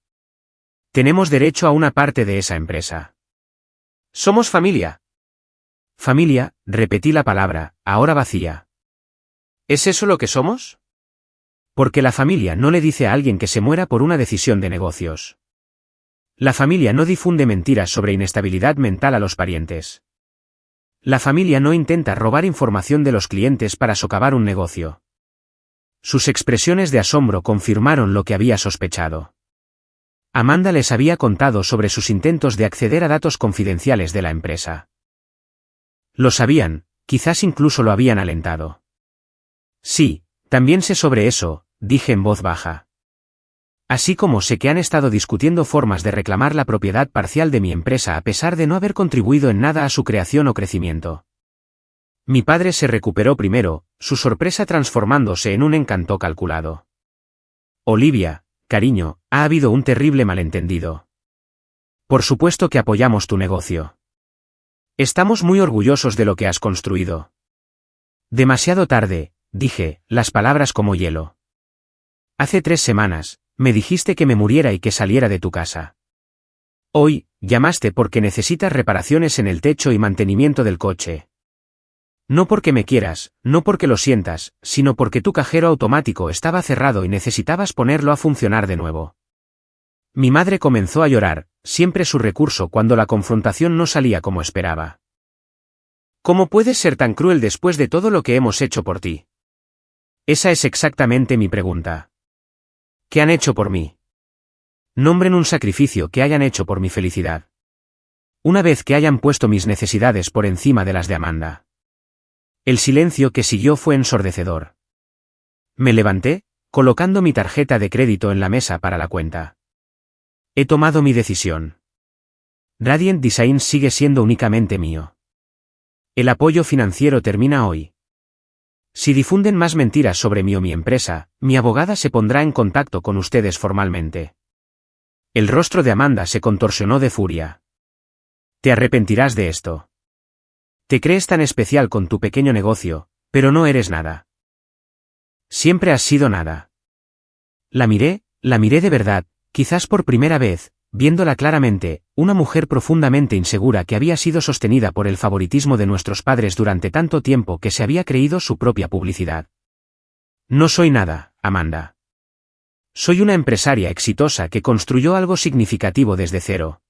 Tenemos derecho a una parte de esa empresa. Somos familia. Familia, repetí la palabra, ahora vacía. ¿Es eso lo que somos? Porque la familia no le dice a alguien que se muera por una decisión de negocios. La familia no difunde mentiras sobre inestabilidad mental a los parientes. La familia no intenta robar información de los clientes para socavar un negocio. Sus expresiones de asombro confirmaron lo que había sospechado. Amanda les había contado sobre sus intentos de acceder a datos confidenciales de la empresa. Lo sabían, quizás incluso lo habían alentado. Sí, también sé sobre eso, dije en voz baja. Así como sé que han estado discutiendo formas de reclamar la propiedad parcial de mi empresa a pesar de no haber contribuido en nada a su creación o crecimiento. Mi padre se recuperó primero, su sorpresa transformándose en un encanto calculado. Olivia, cariño, ha habido un terrible malentendido. Por supuesto que apoyamos tu negocio. Estamos muy orgullosos de lo que has construido. Demasiado tarde, dije, las palabras como hielo. Hace 3 semanas, me dijiste que me muriera y que saliera de tu casa. Hoy, llamaste porque necesitas reparaciones en el techo y mantenimiento del coche. No porque me quieras, no porque lo sientas, sino porque tu cajero automático estaba cerrado y necesitabas ponerlo a funcionar de nuevo. Mi madre comenzó a llorar, siempre su recurso cuando la confrontación no salía como esperaba. ¿Cómo puedes ser tan cruel después de todo lo que hemos hecho por ti? Esa es exactamente mi pregunta. ¿Qué han hecho por mí? Nombren un sacrificio que hayan hecho por mi felicidad. Una vez que hayan puesto mis necesidades por encima de las de Amanda. El silencio que siguió fue ensordecedor. Me levanté, colocando mi tarjeta de crédito en la mesa para la cuenta. He tomado mi decisión. Radiant Designs sigue siendo únicamente mío. El apoyo financiero termina hoy. Si difunden más mentiras sobre mí o mi empresa, mi abogada se pondrá en contacto con ustedes formalmente. El rostro de Amanda se contorsionó de furia. Te arrepentirás de esto. Te crees tan especial con tu pequeño negocio, pero no eres nada. Siempre has sido nada. La miré de verdad, quizás por primera vez, viéndola claramente, una mujer profundamente insegura que había sido sostenida por el favoritismo de nuestros padres durante tanto tiempo que se había creído su propia publicidad. No soy nada, Amanda. Soy una empresaria exitosa que construyó algo significativo desde cero.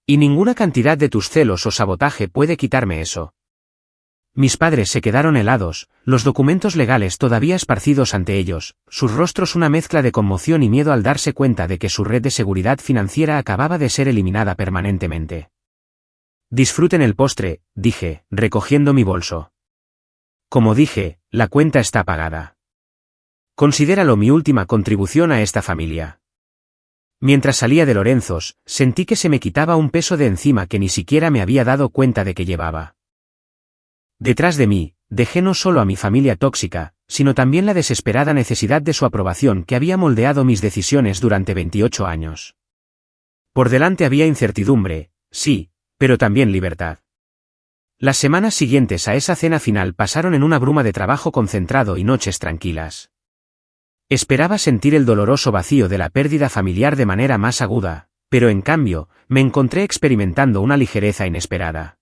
Y ninguna cantidad de tus celos o sabotaje puede quitarme eso. Mis padres se quedaron helados, los documentos legales todavía esparcidos ante ellos, sus rostros una mezcla de conmoción y miedo al darse cuenta de que su red de seguridad financiera acababa de ser eliminada permanentemente. Disfruten el postre, dije, recogiendo mi bolso. Como dije, la cuenta está pagada. Considéralo mi última contribución a esta familia. Mientras salía de Lorenzos, sentí que se me quitaba un peso de encima que ni siquiera me había dado cuenta de que llevaba. Detrás de mí, dejé no solo a mi familia tóxica, sino también la desesperada necesidad de su aprobación que había moldeado mis decisiones durante 28 años. Por delante había incertidumbre, sí, pero también libertad. Las semanas siguientes a esa cena final pasaron en una bruma de trabajo concentrado y noches tranquilas. Esperaba sentir el doloroso vacío de la pérdida familiar de manera más aguda, pero en cambio, me encontré experimentando una ligereza inesperada.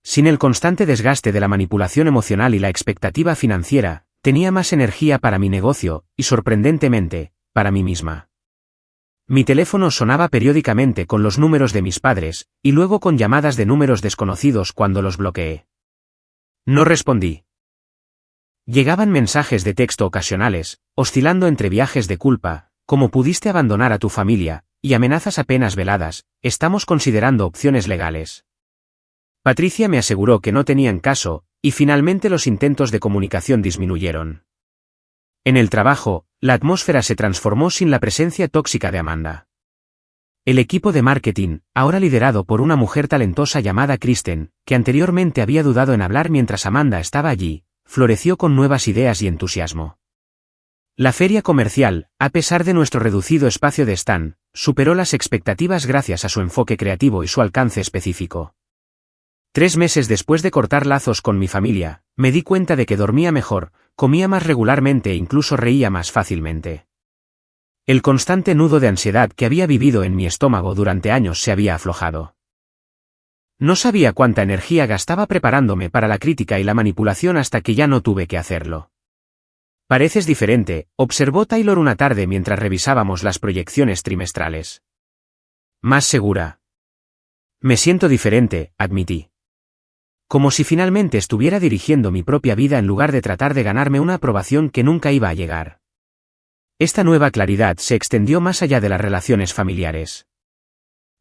Sin el constante desgaste de la manipulación emocional y la expectativa financiera, tenía más energía para mi negocio, y sorprendentemente, para mí misma. Mi teléfono sonaba periódicamente con los números de mis padres, y luego con llamadas de números desconocidos cuando los bloqueé. No respondí. Llegaban mensajes de texto ocasionales, oscilando entre viajes de culpa, como pudiste abandonar a tu familia, y amenazas apenas veladas, estamos considerando opciones legales. Patricia me aseguró que no tenían caso, y finalmente los intentos de comunicación disminuyeron. En el trabajo, la atmósfera se transformó sin la presencia tóxica de Amanda. El equipo de marketing, ahora liderado por una mujer talentosa llamada Kristen, que anteriormente había dudado en hablar mientras Amanda estaba allí, floreció con nuevas ideas y entusiasmo. La feria comercial, a pesar de nuestro reducido espacio de stand, superó las expectativas gracias a su enfoque creativo y su alcance específico. 3 meses después de cortar lazos con mi familia, me di cuenta de que dormía mejor, comía más regularmente e incluso reía más fácilmente. El constante nudo de ansiedad que había vivido en mi estómago durante años se había aflojado. No sabía cuánta energía gastaba preparándome para la crítica y la manipulación hasta que ya no tuve que hacerlo. Pareces diferente, observó Taylor una tarde mientras revisábamos las proyecciones trimestrales. Más segura. Me siento diferente, admití. Como si finalmente estuviera dirigiendo mi propia vida en lugar de tratar de ganarme una aprobación que nunca iba a llegar. Esta nueva claridad se extendió más allá de las relaciones familiares.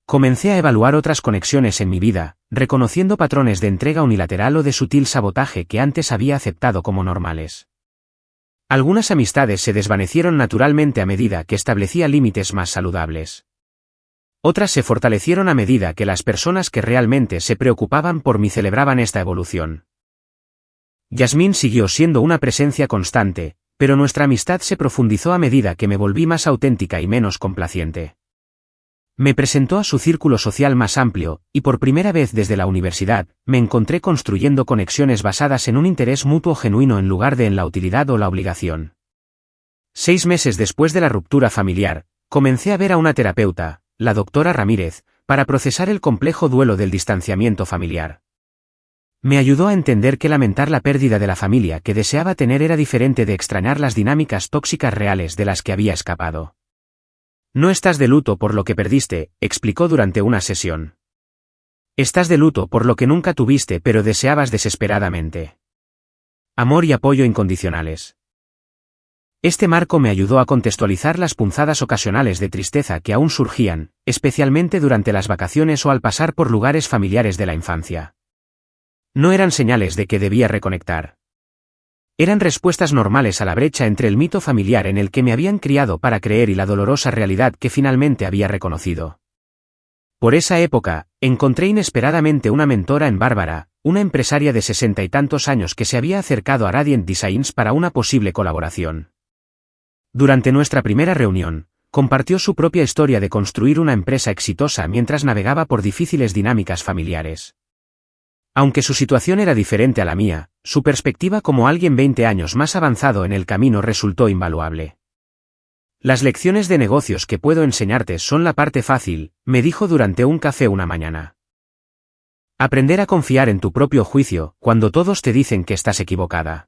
Comencé a evaluar otras conexiones en mi vida, reconociendo patrones de entrega unilateral o de sutil sabotaje que antes había aceptado como normales. Algunas amistades se desvanecieron naturalmente a medida que establecía límites más saludables. Otras se fortalecieron a medida que las personas que realmente se preocupaban por mí celebraban esta evolución. Yasmín siguió siendo una presencia constante, pero nuestra amistad se profundizó a medida que me volví más auténtica y menos complaciente. Me presentó a su círculo social más amplio, y por primera vez desde la universidad, me encontré construyendo conexiones basadas en un interés mutuo genuino en lugar de en la utilidad o la obligación. 6 meses después de la ruptura familiar, comencé a ver a una terapeuta, la doctora Ramírez, para procesar el complejo duelo del distanciamiento familiar. Me ayudó a entender que lamentar la pérdida de la familia que deseaba tener era diferente de extrañar las dinámicas tóxicas reales de las que había escapado. No estás de luto por lo que perdiste, explicó durante una sesión. Estás de luto por lo que nunca tuviste pero deseabas desesperadamente. Amor y apoyo incondicionales. Este marco me ayudó a contextualizar las punzadas ocasionales de tristeza que aún surgían, especialmente durante las vacaciones o al pasar por lugares familiares de la infancia. No eran señales de que debía reconectar. Eran respuestas normales a la brecha entre el mito familiar en el que me habían criado para creer y la dolorosa realidad que finalmente había reconocido. Por esa época, encontré inesperadamente una mentora en Bárbara, una empresaria de 60 y tantos años que se había acercado a Radiant Designs para una posible colaboración. Durante nuestra primera reunión, compartió su propia historia de construir una empresa exitosa mientras navegaba por difíciles dinámicas familiares. Aunque su situación era diferente a la mía, su perspectiva como alguien 20 años más avanzado en el camino resultó invaluable. Las lecciones de negocios que puedo enseñarte son la parte fácil, me dijo durante un café una mañana. Aprender a confiar en tu propio juicio cuando todos te dicen que estás equivocada.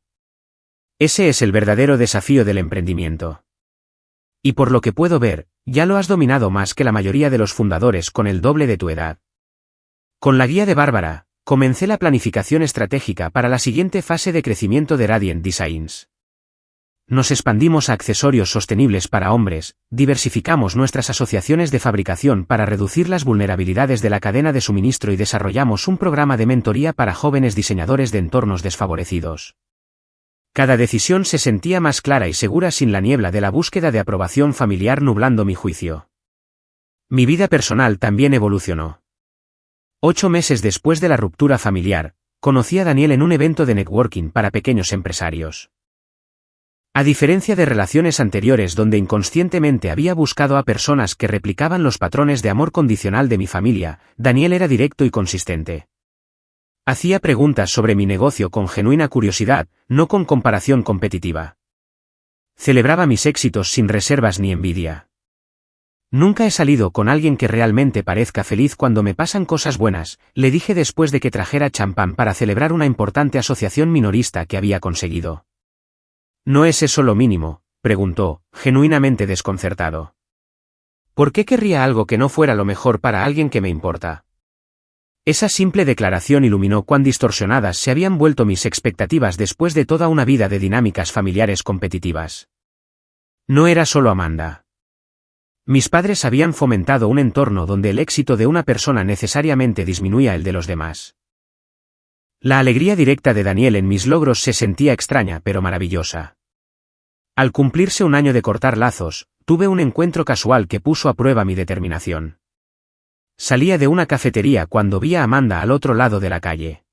Ese es el verdadero desafío del emprendimiento. Y por lo que puedo ver, ya lo has dominado más que la mayoría de los fundadores con el doble de tu edad. Con la guía de Bárbara, comencé la planificación estratégica para la siguiente fase de crecimiento de Radiant Designs. Nos expandimos a accesorios sostenibles para hombres, diversificamos nuestras asociaciones de fabricación para reducir las vulnerabilidades de la cadena de suministro y desarrollamos un programa de mentoría para jóvenes diseñadores de entornos desfavorecidos. Cada decisión se sentía más clara y segura sin la niebla de la búsqueda de aprobación familiar nublando mi juicio. Mi vida personal también evolucionó. 8 meses después de la ruptura familiar, conocí a Daniel en un evento de networking para pequeños empresarios. A diferencia de relaciones anteriores donde inconscientemente había buscado a personas que replicaban los patrones de amor condicional de mi familia, Daniel era directo y consistente. Hacía preguntas sobre mi negocio con genuina curiosidad, no con comparación competitiva. Celebraba mis éxitos sin reservas ni envidia. Nunca he salido con alguien que realmente parezca feliz cuando me pasan cosas buenas, le dije después de que trajera champán para celebrar una importante asociación minorista que había conseguido. ¿No es eso lo mínimo?, preguntó, genuinamente desconcertado. ¿Por qué querría algo que no fuera lo mejor para alguien que me importa? Esa simple declaración iluminó cuán distorsionadas se habían vuelto mis expectativas después de toda una vida de dinámicas familiares competitivas. No era solo Amanda. Mis padres habían fomentado un entorno donde el éxito de una persona necesariamente disminuía el de los demás. La alegría directa de Daniel en mis logros se sentía extraña pero maravillosa. Al cumplirse un año de cortar lazos, tuve un encuentro casual que puso a prueba mi determinación. Salía de una cafetería cuando vi a Amanda al otro lado de la calle.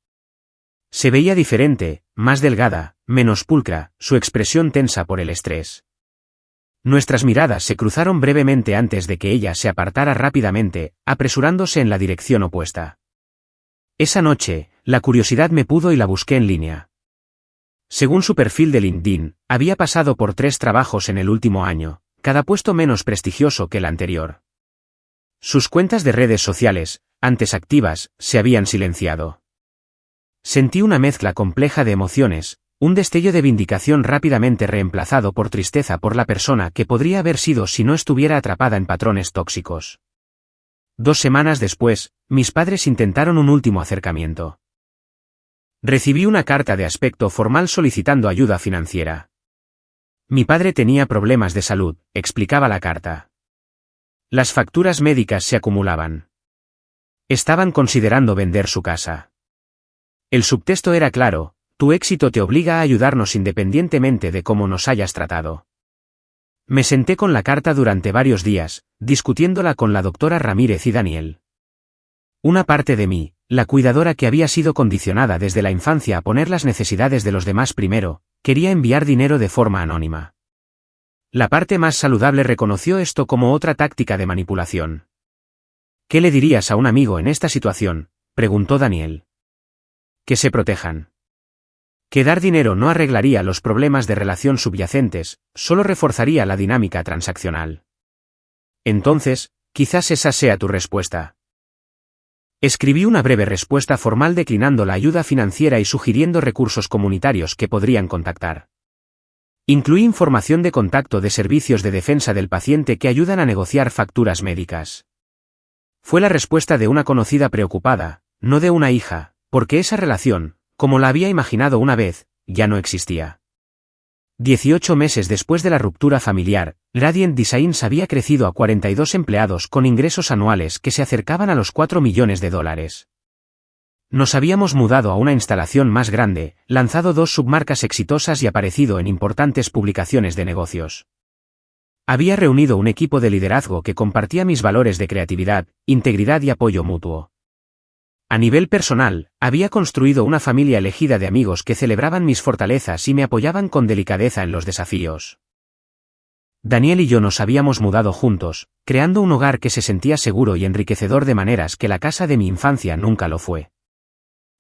Se veía diferente, más delgada, menos pulcra, su expresión tensa por el estrés. Nuestras miradas se cruzaron brevemente antes de que ella se apartara rápidamente, apresurándose en la dirección opuesta. Esa noche, la curiosidad me pudo y la busqué en línea. Según su perfil de LinkedIn, había pasado por 3 trabajos en el último año, cada puesto menos prestigioso que el anterior. Sus cuentas de redes sociales, antes activas, se habían silenciado. Sentí una mezcla compleja de emociones, un destello de vindicación rápidamente reemplazado por tristeza por la persona que podría haber sido si no estuviera atrapada en patrones tóxicos. 2 semanas después, mis padres intentaron un último acercamiento. Recibí una carta de aspecto formal solicitando ayuda financiera. Mi padre tenía problemas de salud, explicaba la carta. Las facturas médicas se acumulaban. Estaban considerando vender su casa. El subtexto era claro: tu éxito te obliga a ayudarnos independientemente de cómo nos hayas tratado. Me senté con la carta durante varios días, discutiéndola con la doctora Ramírez y Daniel. Una parte de mí, la cuidadora que había sido condicionada desde la infancia a poner las necesidades de los demás primero, quería enviar dinero de forma anónima. La parte más saludable reconoció esto como otra táctica de manipulación. ¿Qué le dirías a un amigo en esta situación?, preguntó Daniel. Que se protejan. Que dar dinero no arreglaría los problemas de relación subyacentes, solo reforzaría la dinámica transaccional. Entonces, quizás esa sea tu respuesta. Escribí una breve respuesta formal declinando la ayuda financiera y sugiriendo recursos comunitarios que podrían contactar. Incluí información de contacto de servicios de defensa del paciente que ayudan a negociar facturas médicas. Fue la respuesta de una conocida preocupada, no de una hija, porque esa relación, como la había imaginado una vez, ya no existía. 18 meses después de la ruptura familiar, Radiant Designs había crecido a 42 empleados con ingresos anuales que se acercaban a los $4 millones. Nos habíamos mudado a una instalación más grande, lanzado 2 submarcas exitosas y aparecido en importantes publicaciones de negocios. Había reunido un equipo de liderazgo que compartía mis valores de creatividad, integridad y apoyo mutuo. A nivel personal, había construido una familia elegida de amigos que celebraban mis fortalezas y me apoyaban con delicadeza en los desafíos. Daniel y yo nos habíamos mudado juntos, creando un hogar que se sentía seguro y enriquecedor de maneras que la casa de mi infancia nunca lo fue.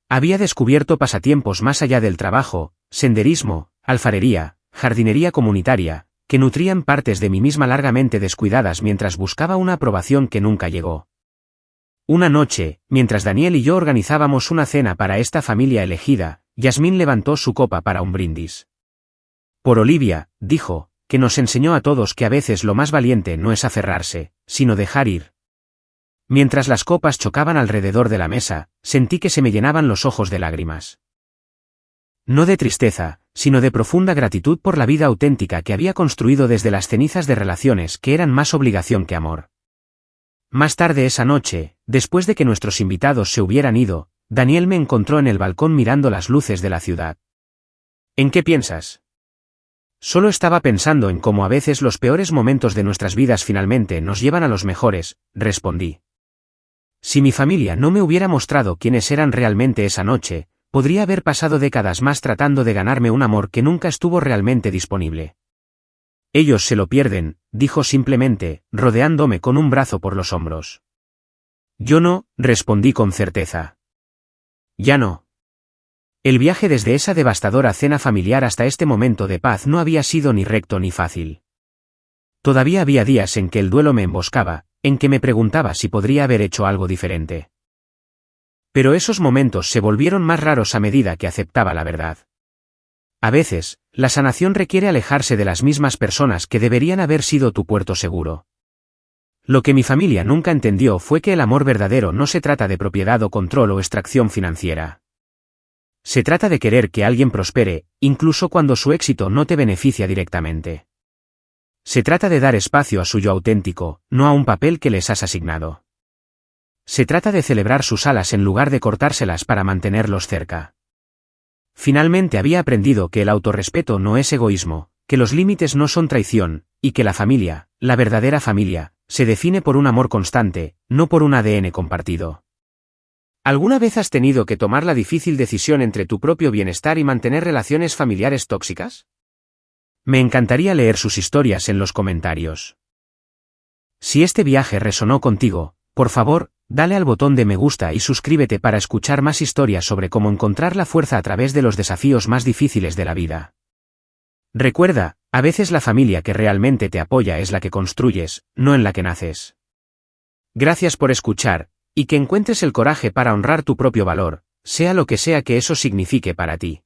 Había descubierto pasatiempos más allá del trabajo, senderismo, alfarería, jardinería comunitaria, que nutrían partes de mí misma largamente descuidadas mientras buscaba una aprobación que nunca llegó. Una noche, mientras Daniel y yo organizábamos una cena para esta familia elegida, Yasmín levantó su copa para un brindis. Por Olivia, dijo, que nos enseñó a todos que a veces lo más valiente no es aferrarse, sino dejar ir. Mientras las copas chocaban alrededor de la mesa, sentí que se me llenaban los ojos de lágrimas. No de tristeza, sino de profunda gratitud por la vida auténtica que había construido desde las cenizas de relaciones que eran más obligación que amor. Más tarde esa noche, después de que nuestros invitados se hubieran ido, Daniel me encontró en el balcón mirando las luces de la ciudad. ¿En qué piensas? Solo estaba pensando en cómo a veces los peores momentos de nuestras vidas finalmente nos llevan a los mejores, respondí. Si mi familia no me hubiera mostrado quiénes eran realmente esa noche, podría haber pasado décadas más tratando de ganarme un amor que nunca estuvo realmente disponible. Ellos se lo pierden, dijo simplemente, rodeándome con un brazo por los hombros. Yo no, respondí con certeza. Ya no. El viaje desde esa devastadora cena familiar hasta este momento de paz no había sido ni recto ni fácil. Todavía había días en que el duelo me emboscaba, en que me preguntaba si podría haber hecho algo diferente. Pero esos momentos se volvieron más raros a medida que aceptaba la verdad. A veces, la sanación requiere alejarse de las mismas personas que deberían haber sido tu puerto seguro. Lo que mi familia nunca entendió fue que el amor verdadero no se trata de propiedad o control o extracción financiera. Se trata de querer que alguien prospere, incluso cuando su éxito no te beneficia directamente. Se trata de dar espacio a su yo auténtico, no a un papel que les has asignado. Se trata de celebrar sus alas en lugar de cortárselas para mantenerlos cerca. Finalmente había aprendido que el autorrespeto no es egoísmo, que los límites no son traición, y que la familia, la verdadera familia, se define por un amor constante, no por un ADN compartido. ¿Alguna vez has tenido que tomar la difícil decisión entre tu propio bienestar y mantener relaciones familiares tóxicas? Me encantaría leer sus historias en los comentarios. Si este viaje resonó contigo, por favor, dale al botón de me gusta y suscríbete para escuchar más historias sobre cómo encontrar la fuerza a través de los desafíos más difíciles de la vida. Recuerda, a veces la familia que realmente te apoya es la que construyes, no en la que naces. Gracias por escuchar, y que encuentres el coraje para honrar tu propio valor, sea lo que sea que eso signifique para ti.